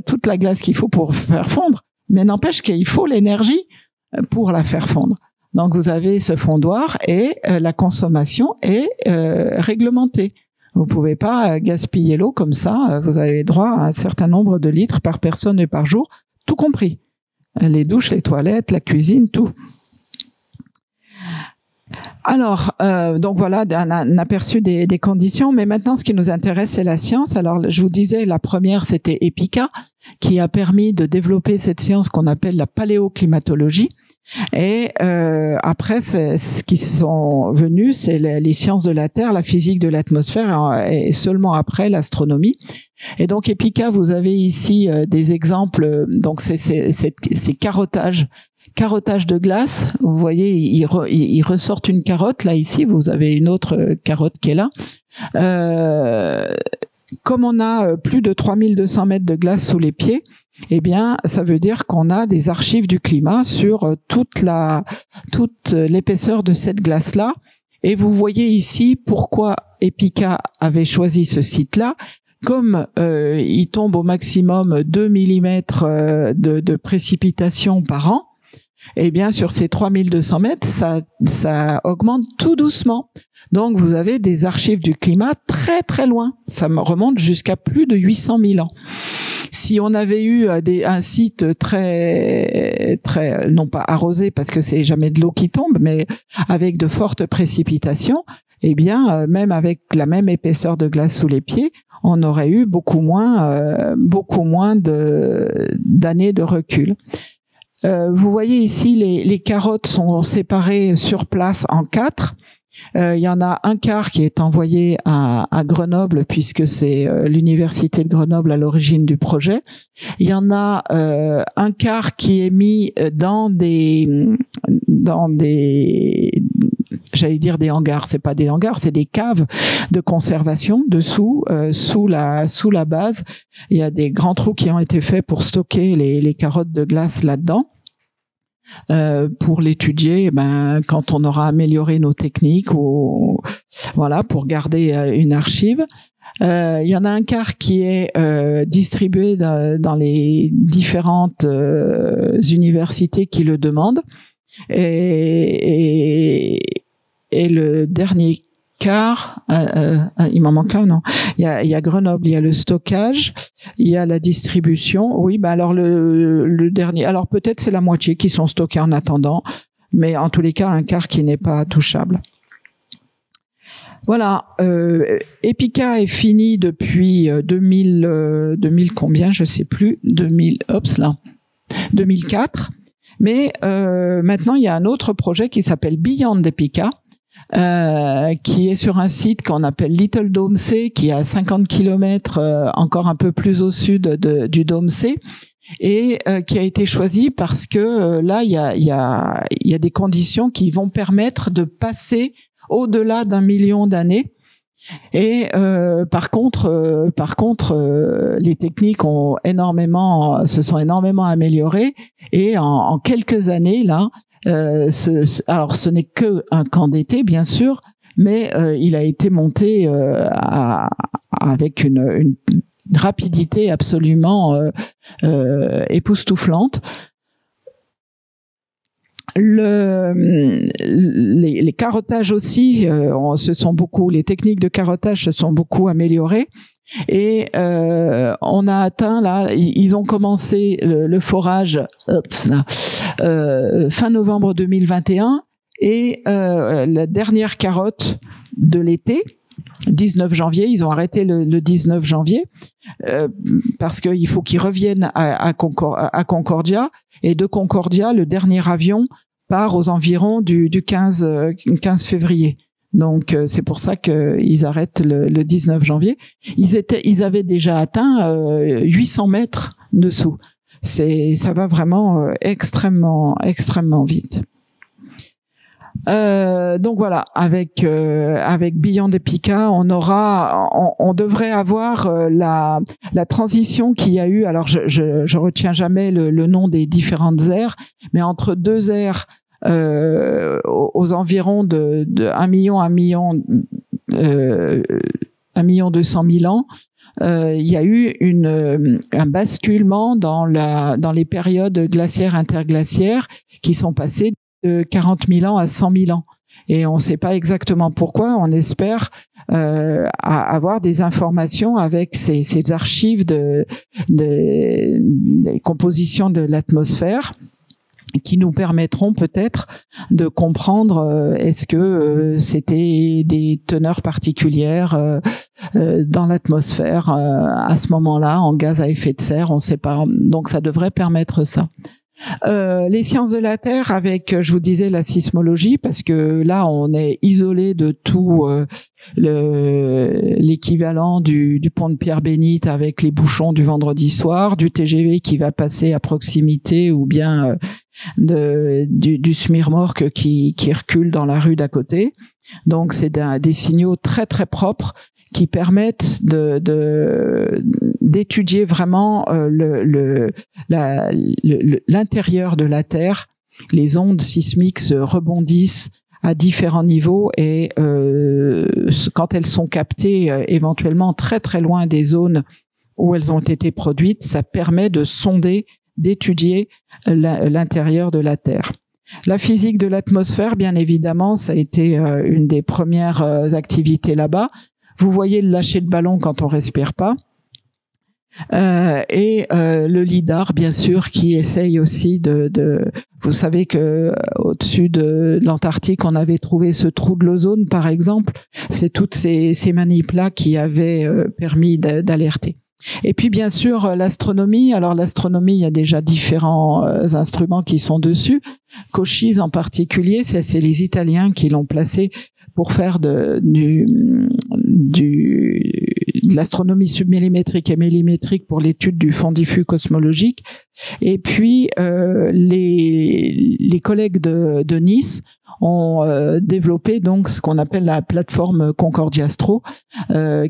toute la glace qu'il faut pour faire fondre, mais n'empêche qu'il faut l'énergie pour la faire fondre. Donc vous avez ce fondoir et la consommation est réglementée. Vous pouvez pas gaspiller l'eau comme ça. Vous avez droit à un certain nombre de litres par personne et par jour, tout compris. Les douches, les toilettes, la cuisine, tout. Alors, donc voilà un aperçu des conditions, mais maintenant ce qui nous intéresse c'est la science. Alors je vous disais, la première c'était EPICA qui a permis de développer cette science qu'on appelle la paléoclimatologie. Et après, ce qui sont venus, c'est les sciences de la Terre, la physique de l'atmosphère, et seulement après l'astronomie. Et donc EPICA, vous avez ici des exemples. Donc c'est carottage de glace. Vous voyez, il ressortent une carotte là ici. Vous avez une autre carotte qui est là. Comme on a plus de 3200 mètres de glace sous les pieds, eh bien, ça veut dire qu'on a des archives du climat sur toute l'épaisseur de cette glace-là. Et vous voyez ici pourquoi EPICA avait choisi ce site-là. Comme il tombe au maximum 2 mm de précipitations par an, eh bien, sur ces 3200 mètres, ça augmente tout doucement. Donc, vous avez des archives du climat très, très loin. Ça me remonte jusqu'à plus de 800 000 ans. Si on avait eu un site très, très, non pas arrosé parce que c'est jamais de l'eau qui tombe, mais avec de fortes précipitations, eh bien, même avec la même épaisseur de glace sous les pieds, on aurait eu beaucoup moins d'années de recul. Vous voyez ici, les carottes sont séparées sur place en 4. Il y en a un quart qui est envoyé à Grenoble, puisque c'est l'université de Grenoble à l'origine du projet. Il y en a un quart qui est mis dans des j'allais dire des hangars, c'est pas des hangars, c'est des caves de conservation dessous, sous la base. Il y a des grands trous qui ont été faits pour stocker les carottes de glace là-dedans. Pour l'étudier, quand on aura amélioré nos techniques, ou voilà, pour garder une archive. Il y en a un quart qui est distribué dans les différentes universités qui le demandent, et le dernier quart, il m'en manque un, non? Il y a Grenoble, il y a le stockage, il y a la distribution. Oui, alors le dernier, alors peut-être c'est la moitié qui sont stockés en attendant, mais en tous les cas un quart qui n'est pas touchable. Voilà, EPICA est fini depuis 2000 combien, je sais plus, 2004. Mais maintenant il y a un autre projet qui s'appelle Beyond EPICA. Qui est sur un site qu'on appelle Little Dome C, qui est à 50 km encore un peu plus au sud du Dôme C, et qui a été choisi parce que là il y a des conditions qui vont permettre de passer au-delà d'1 million d'années. Et par contre, les techniques se sont énormément améliorées, et en quelques années là. Alors ce n'est que un camp d'été bien sûr, mais il a été monté avec une rapidité absolument époustouflante. Les carottages aussi, les techniques de carottage se sont beaucoup améliorées. Et on a atteint là, ils ont commencé le forage fin novembre 2021, et la dernière carotte de l'été, 19 janvier, ils ont arrêté le 19 janvier parce qu'il faut qu'ils reviennent à Concordia, et de Concordia le dernier avion part aux environs du 15 février. Donc c'est pour ça qu'ils arrêtent le 19 janvier. Ils avaient déjà atteint 800 mètres dessous. Ça va vraiment extrêmement vite. Donc voilà, avec Beyond EPICA, on devrait avoir la transition qu'il y a eu. Alors je retiens jamais le nom des différentes aires, mais entre deux aires aux environs de 1 million 200 000 ans, il y a eu un basculement dans les périodes glaciaires interglaciaires qui sont passées de 40 000 ans à 100 000 ans. Et on ne sait pas exactement pourquoi. On espère avoir des informations avec ces archives des compositions de l'atmosphère, qui nous permettront peut-être de comprendre est-ce que c'était des teneurs particulières dans l'atmosphère à ce moment-là, en gaz à effet de serre, on ne sait pas. Donc ça devrait permettre ça. Les sciences de la Terre avec, je vous disais, la sismologie, parce que là on est isolé de tout l'équivalent du pont de Pierre-Bénite avec les bouchons du vendredi soir, du TGV qui va passer à proximité, ou bien du SMIRMORC qui recule dans la rue d'à côté. Donc c'est des signaux très très propres qui permettent d'étudier vraiment l'intérieur de la Terre. Les ondes sismiques se rebondissent à différents niveaux, et quand elles sont captées éventuellement très très loin des zones où elles ont été produites, ça permet de sonder, d'étudier l'intérieur de la Terre. La physique de l'atmosphère, bien évidemment, ça a été une des premières activités là-bas. Vous voyez le lâcher de ballon quand on respire pas. Et le lidar, bien sûr, qui essaye aussi vous savez que au-dessus de l'Antarctique, on avait trouvé ce trou de l'ozone, par exemple. C'est toutes ces manips-là qui avaient permis d'alerter. Et puis bien sûr l'astronomie. Alors l'astronomie, il y a déjà différents instruments qui sont dessus. Cochise en particulier, c'est les Italiens qui l'ont placé pour faire de l'astronomie submillimétrique et millimétrique pour l'étude du fond diffus cosmologique. Et puis les collègues de Nice ont développé donc ce qu'on appelle la plateforme Concordiastro,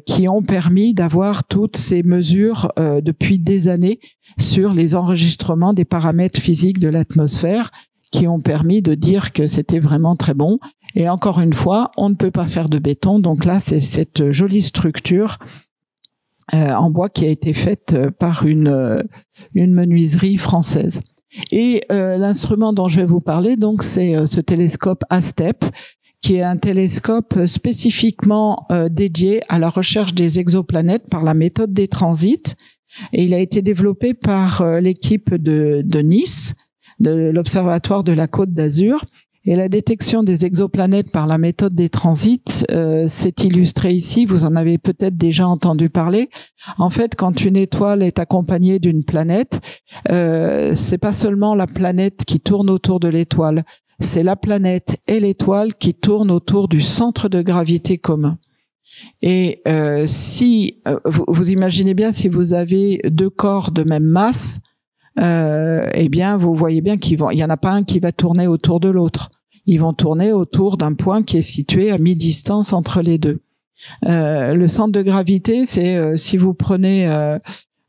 qui ont permis d'avoir toutes ces mesures depuis des années sur les enregistrements des paramètres physiques de l'atmosphère, qui ont permis de dire que c'était vraiment très bon. Et encore une fois, on ne peut pas faire de béton, donc là c'est cette jolie structure en bois qui a été faite par une menuiserie française. Et l'instrument dont je vais vous parler, donc, c'est ce télescope ASTEP, qui est un télescope spécifiquement dédié à la recherche des exoplanètes par la méthode des transits. Et il a été développé par l'équipe de Nice, de l'Observatoire de la Côte d'Azur. Et la détection des exoplanètes par la méthode des transits s'est illustrée ici. Vous en avez peut-être déjà entendu parler. En fait, quand une étoile est accompagnée d'une planète, c'est pas seulement la planète qui tourne autour de l'étoile, c'est la planète et l'étoile qui tournent autour du centre de gravité commun. Et si vous imaginez bien, si vous avez deux corps de même masse, eh bien, vous voyez bien il y en a pas un qui va tourner autour de l'autre. Ils vont tourner autour d'un point qui est situé à mi-distance entre les deux. Le centre de gravité, c'est si vous prenez,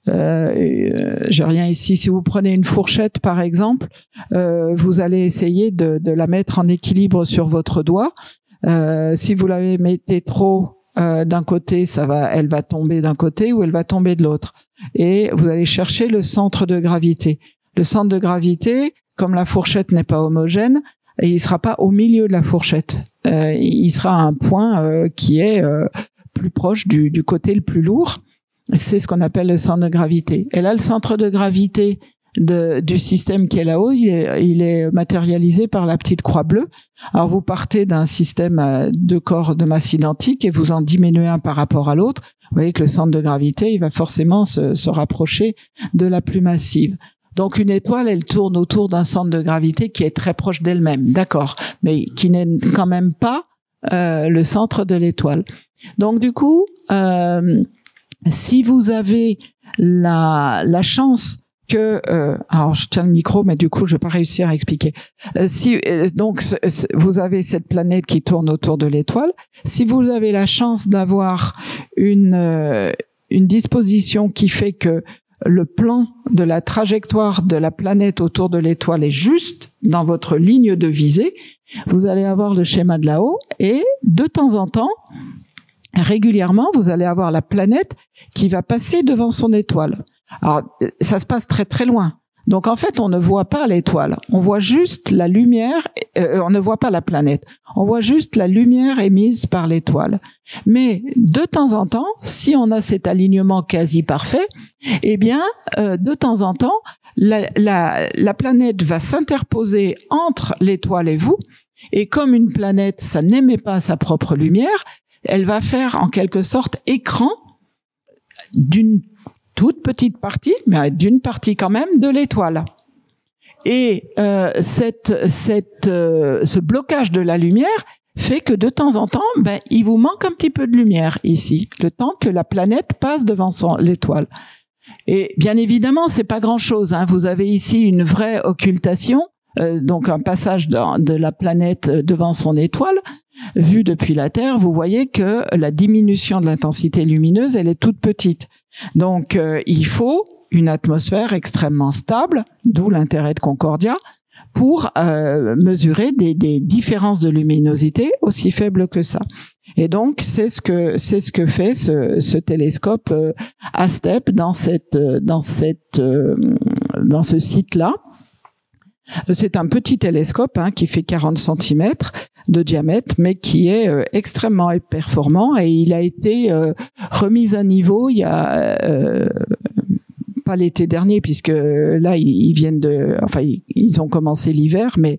j'ai rien ici, si vous prenez une fourchette par exemple, vous allez essayer de la mettre en équilibre sur votre doigt. Si vous la mettez trop d'un côté, elle va tomber d'un côté ou elle va tomber de l'autre. Et vous allez chercher le centre de gravité. Le centre de gravité, comme la fourchette n'est pas homogène, et il sera pas au milieu de la fourchette. Il sera à un point qui est plus proche du côté le plus lourd. C'est ce qu'on appelle le centre de gravité. Et là, le centre de gravité du système qui est là-haut, il est matérialisé par la petite croix bleue. Alors vous partez d'un système de corps de masse identique et vous en diminuez un par rapport à l'autre. Vous voyez que le centre de gravité, il va forcément se rapprocher de la plus massive. Donc une étoile, elle tourne autour d'un centre de gravité qui est très proche d'elle-même, d'accord, mais qui n'est quand même pas le centre de l'étoile. Donc du coup, si vous avez la chance que alors je tiens le micro, mais du coup je vais pas réussir à expliquer. Donc vous avez cette planète qui tourne autour de l'étoile. Si vous avez la chance d'avoir une disposition qui fait que le plan de la trajectoire de la planète autour de l'étoile est juste dans votre ligne de visée, vous allez avoir le schéma de là-haut et de temps en temps, régulièrement, vous allez avoir la planète qui va passer devant son étoile. Alors, ça se passe très très loin. Donc en fait, on ne voit pas l'étoile, on voit juste la lumière, on ne voit pas la planète, on voit juste la lumière émise par l'étoile. Mais de temps en temps, si on a cet alignement quasi parfait, eh bien, de temps en temps, la planète va s'interposer entre l'étoile et vous, et comme une planète, ça n'émet pas sa propre lumière, elle va faire en quelque sorte écran d'une toute petite partie, mais d'une partie quand même de l'étoile. Et ce blocage de la lumière fait que de temps en temps, il vous manque un petit peu de lumière ici, le temps que la planète passe devant l'étoile. Et bien évidemment, c'est pas grand-chose, hein. Vous avez ici une vraie occultation, donc un passage de la planète devant son étoile. Vu depuis la Terre, vous voyez que la diminution de l'intensité lumineuse, elle est toute petite. Donc, il faut une atmosphère extrêmement stable, d'où l'intérêt de Concordia, pour mesurer des différences de luminosité aussi faibles que ça. Et donc, c'est ce que fait ce télescope ASTEP dans ce site-là. C'est un petit télescope qui fait 40 cm de diamètre, mais qui est extrêmement performant, et il a été remis à niveau il y a pas l'été dernier, puisque là ils viennent ils ont commencé l'hiver, mais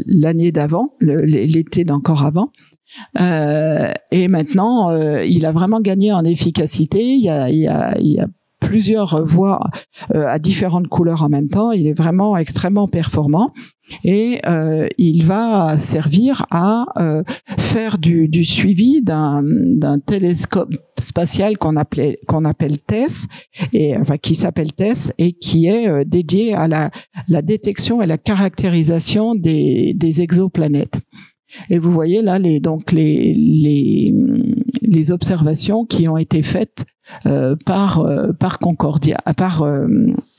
l'année d'avant, l'été d'encore avant. Et maintenant, il a vraiment gagné en efficacité. Il y a plusieurs voies à différentes couleurs en même temps. Il est vraiment extrêmement performant et il va servir à faire du suivi d'un télescope spatial qu'on appelle TESS et qui s'appelle TESS et qui est dédié à la détection et la caractérisation des exoplanètes. Et vous voyez là les observations qui ont été faites par Concordia, par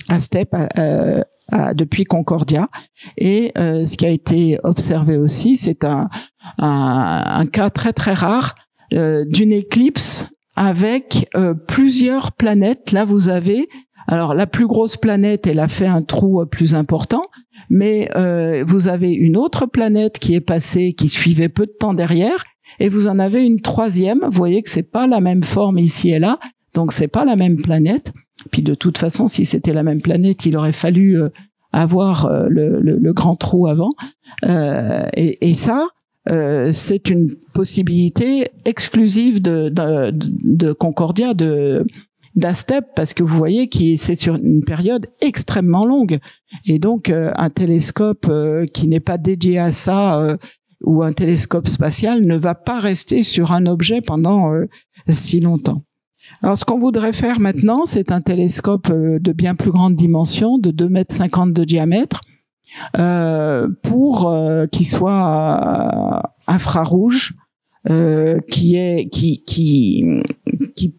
ASTEP depuis Concordia. Et ce qui a été observé aussi, c'est un cas très très rare d'une éclipse avec plusieurs planètes. Là, vous avez alors la plus grosse planète, elle a fait un trou plus important, mais vous avez une autre planète qui est passée, qui suivait peu de temps derrière, et vous en avez une troisième. Vous voyez que c'est pas la même forme ici et là, donc c'est pas la même planète. Puis de toute façon, si c'était la même planète, il aurait fallu avoir le grand trou avant. Et ça, c'est une possibilité exclusive de Concordia, d'ASTEP, parce que vous voyez que c'est sur une période extrêmement longue. Et donc, un télescope qui n'est pas dédié à ça, ou un télescope spatial, ne va pas rester sur un objet pendant si longtemps. Alors, ce qu'on voudrait faire maintenant, c'est un télescope de bien plus grande dimension, de 2,50 m de diamètre, pour qu'il soit infrarouge, qui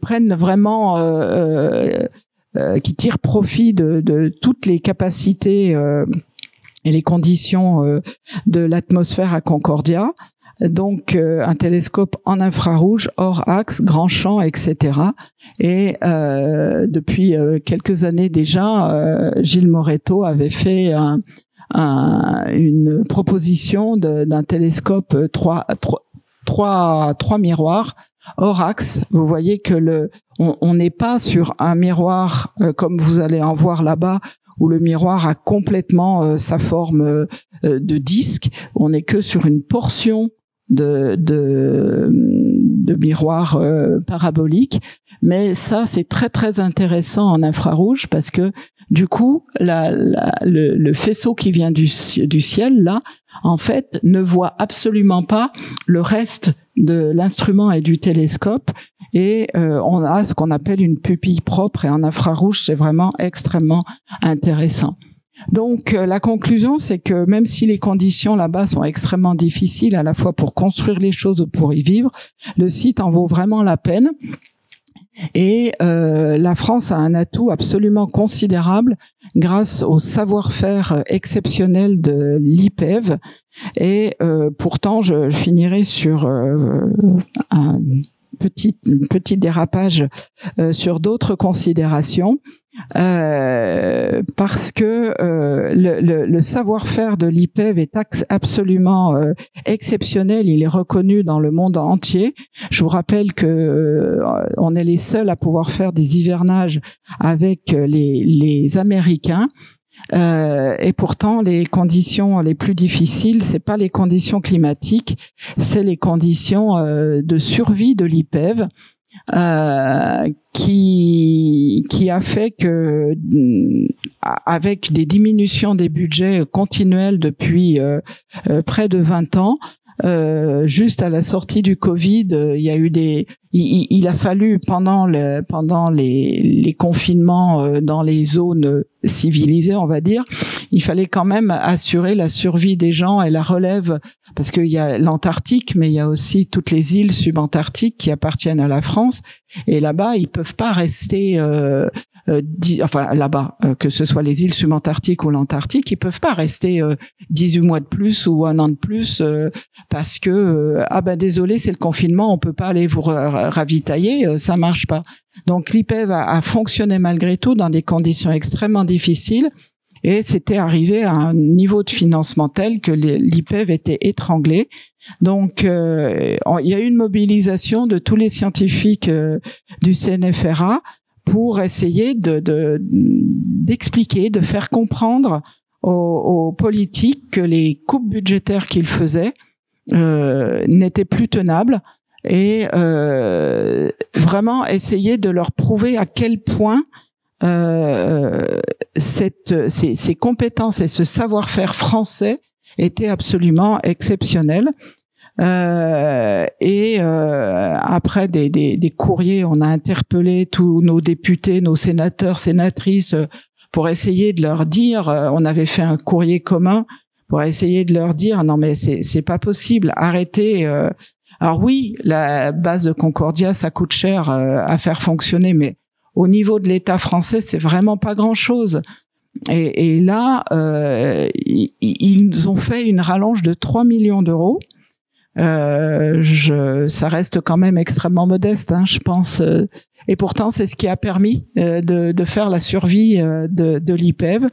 prennent vraiment, qui tirent profit de toutes les capacités et les conditions de l'atmosphère à Concordia. Donc un télescope en infrarouge, hors axe, grand champ, etc. Et depuis quelques années déjà, Gilles Moretto avait fait une proposition d'un télescope trois miroirs hors axe. Vous voyez que on n'est pas sur un miroir comme vous allez en voir là-bas, où le miroir a complètement sa forme de disque. On n'est que sur une portion de miroir parabolique. Mais ça, c'est très très intéressant en infrarouge parce que du coup, le faisceau qui vient du ciel, là, en fait, ne voit absolument pas le reste de l'instrument et du télescope. Et on a ce qu'on appelle une pupille propre. Et en infrarouge, c'est vraiment extrêmement intéressant. Donc, la conclusion, c'est que même si les conditions là-bas sont extrêmement difficiles, à la fois pour construire les choses ou pour y vivre, le site en vaut vraiment la peine. Et la France a un atout absolument considérable grâce au savoir-faire exceptionnel de l'IPEV. Et pourtant, je finirai sur un petit dérapage sur d'autres considérations. Parce que le savoir-faire de l'IPEV est absolument exceptionnel. Il est reconnu dans le monde entier. Je vous rappelle que on est les seuls à pouvoir faire des hivernages avec les Américains. Et pourtant, les conditions les plus difficiles, c'est pas les conditions climatiques, c'est les conditions de survie de l'IPEV. Qui a fait que, avec des diminutions des budgets continuelles depuis près de 20 ans, juste à la sortie du Covid, il y a eu il a fallu pendant les confinements dans les zones civilisées, on va dire, il fallait quand même assurer la survie des gens et la relève, parce qu'il y a l'Antarctique, mais il y a aussi toutes les îles subantarctiques qui appartiennent à la France, et là-bas ils peuvent pas rester là-bas, que ce soit les îles subantarctiques ou l'Antarctique, ils peuvent pas rester 18 mois de plus ou un an de plus parce que désolé, c'est le confinement, on peut pas aller vous ravitailler, ça marche pas. Donc l'IPEV a fonctionné malgré tout dans des conditions extrêmement difficiles, et c'était arrivé à un niveau de financement tel que l'IPEV était étranglé. Donc il y a eu une mobilisation de tous les scientifiques du CNFRA pour essayer d'expliquer, de faire comprendre aux politiques que les coupes budgétaires qu'ils faisaient n'était plus tenable, et vraiment essayer de leur prouver à quel point ces compétences et ce savoir-faire français étaient absolument exceptionnels. Après des courriers, on a interpellé tous nos députés, nos sénateurs, sénatrices, pour essayer de leur dire, on avait fait un courrier commun pour essayer de leur dire, non mais c'est pas possible, arrêtez. Alors oui, la base de Concordia, ça coûte cher à faire fonctionner, mais au niveau de l'État français, c'est vraiment pas grand-chose. Et là, ils ont fait une rallonge de 3 millions d'euros. Ça reste quand même extrêmement modeste, hein, je pense. Et pourtant, c'est ce qui a permis de faire la survie de l'IPEV.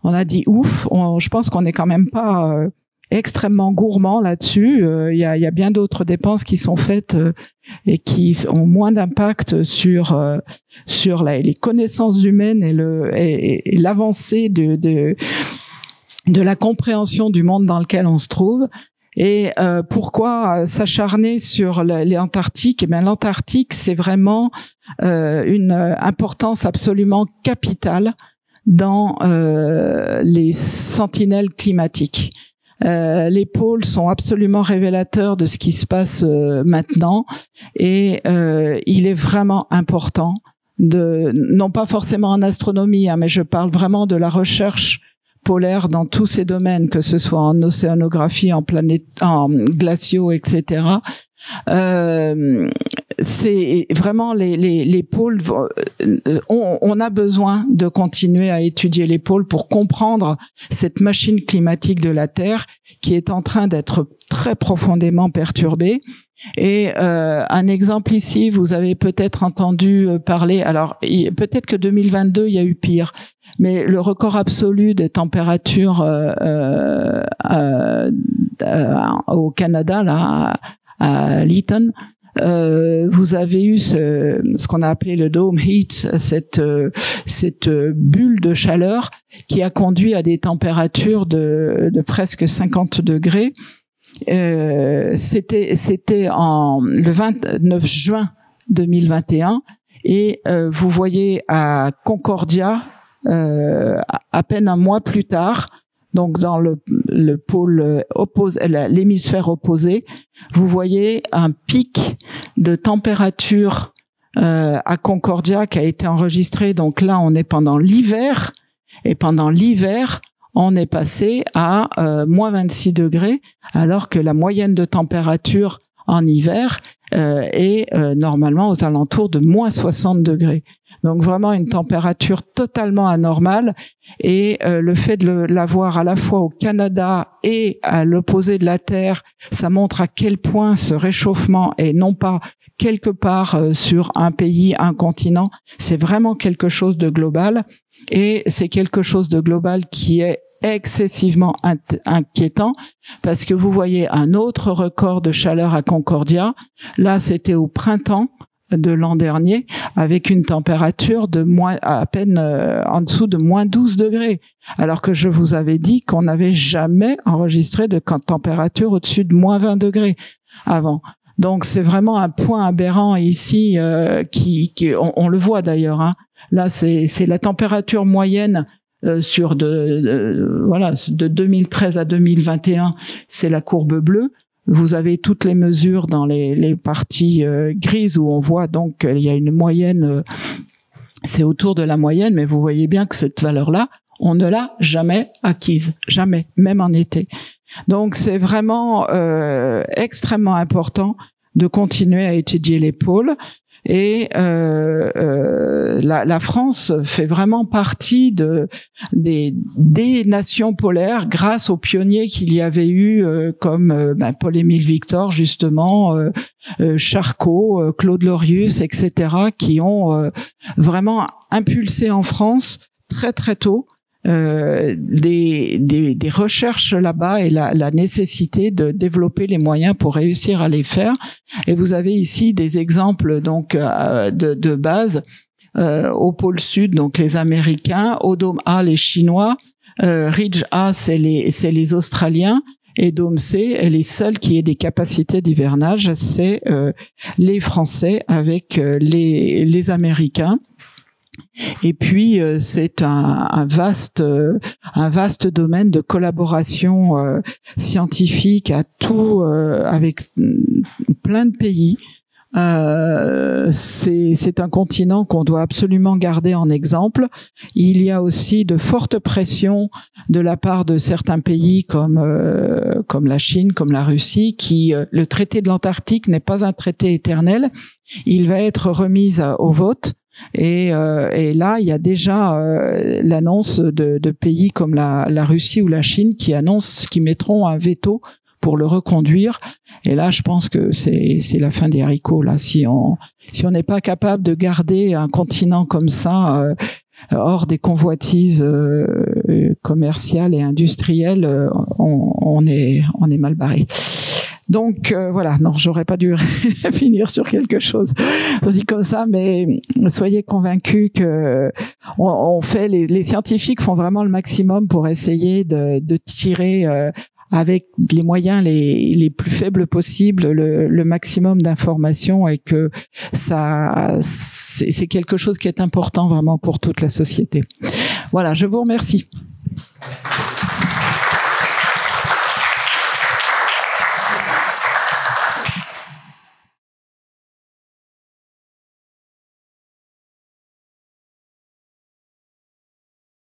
On a dit ouf. Je pense qu'on n'est quand même pas extrêmement gourmand là-dessus. Il y a bien d'autres dépenses qui sont faites et qui ont moins d'impact sur les connaissances humaines et l'avancée de la compréhension du monde dans lequel on se trouve. Et pourquoi s'acharner sur l'Antarctique? Eh bien, l'Antarctique, c'est vraiment une importance absolument capitale dans les sentinelles climatiques. Les pôles sont absolument révélateurs de ce qui se passe maintenant, et il est vraiment important non pas forcément en astronomie, hein, mais je parle vraiment de la recherche polaire dans tous ces domaines, que ce soit en océanographie, en glaciaux, etc. C'est vraiment les pôles. On a besoin de continuer à étudier les pôles pour comprendre cette machine climatique de la Terre qui est en train d'être très profondément perturbée. Et un exemple ici, vous avez peut-être entendu parler. Alors peut-être que 2022, il y a eu pire. Mais le record absolu des températures au Canada, là, à Lytton, vous avez eu ce qu'on a appelé le dome heat, cette bulle de chaleur qui a conduit à des températures de presque 50 degrés. C'était le 29 juin 2021, et vous voyez à Concordia, à peine un mois plus tard, donc dans le pôle opposé, l'hémisphère opposé, vous voyez un pic de température à Concordia qui a été enregistré. Donc là, on est pendant l'hiver, et pendant l'hiver, on est passé à moins 26 degrés, alors que la moyenne de température en hiver est normalement aux alentours de moins 60 degrés. Donc vraiment une température totalement anormale, et le fait de l'avoir à la fois au Canada et à l'opposé de la Terre, ça montre à quel point ce réchauffement est non pas quelque part sur un pays, un continent, c'est vraiment quelque chose de global, et c'est quelque chose de global qui est excessivement inquiétant, parce que vous voyez un autre record de chaleur à Concordia. Là, c'était au printemps de l'an dernier, avec une température de à peine en dessous de moins 12 degrés, alors que je vous avais dit qu'on n'avait jamais enregistré de température au-dessus de moins 20 degrés avant. Donc c'est vraiment un point aberrant ici, on le voit d'ailleurs, hein. Là, c'est la température moyenne sur de 2013 à 2021, c'est la courbe bleue. Vous avez toutes les mesures dans les parties grises, où on voit donc qu'il y a une moyenne, c'est autour de la moyenne, mais vous voyez bien que cette valeur-là, on ne l'a jamais acquise, jamais, même en été. Donc c'est vraiment extrêmement important de continuer à étudier les pôles. Et la France fait vraiment partie des nations polaires grâce aux pionniers qu'il y avait eu comme Paul-Émile Victor, justement, Charcot, Claude Lorius, etc., qui ont vraiment impulsé en France très très tôt des recherches là-bas, et la nécessité de développer les moyens pour réussir à les faire. Et vous avez ici des exemples donc de base au pôle sud, donc les Américains, au dôme A les Chinois, Ridge A c'est les Australiens, Et Domsée est les seuls qui aient des capacités d'hivernage, c'est les Français avec les Américains. Et puis c'est un vaste domaine de collaboration scientifique à tout avec plein de pays. C'est un continent qu'on doit absolument garder en exemple. Il y a aussi de fortes pressions de la part de certains pays comme la Chine, comme la Russie, qui le traité de l'Antarctique n'est pas un traité éternel. Il va être remis au vote. Et là, il y a déjà l'annonce de pays comme la Russie ou la Chine qui mettront un veto pour le reconduire. Et là, je pense que c'est la fin des haricots. Là, si on n'est pas capable de garder un continent comme ça hors des convoitises commerciales et industrielles, on est mal barré. Donc voilà, non, j'aurais pas dû finir sur quelque chose dit comme ça, mais soyez convaincus que on fait les scientifiques font vraiment le maximum pour essayer de tirer avec les moyens les plus faibles possibles le maximum d'informations, et que ça c'est quelque chose qui est important vraiment pour toute la société. Voilà, je vous remercie.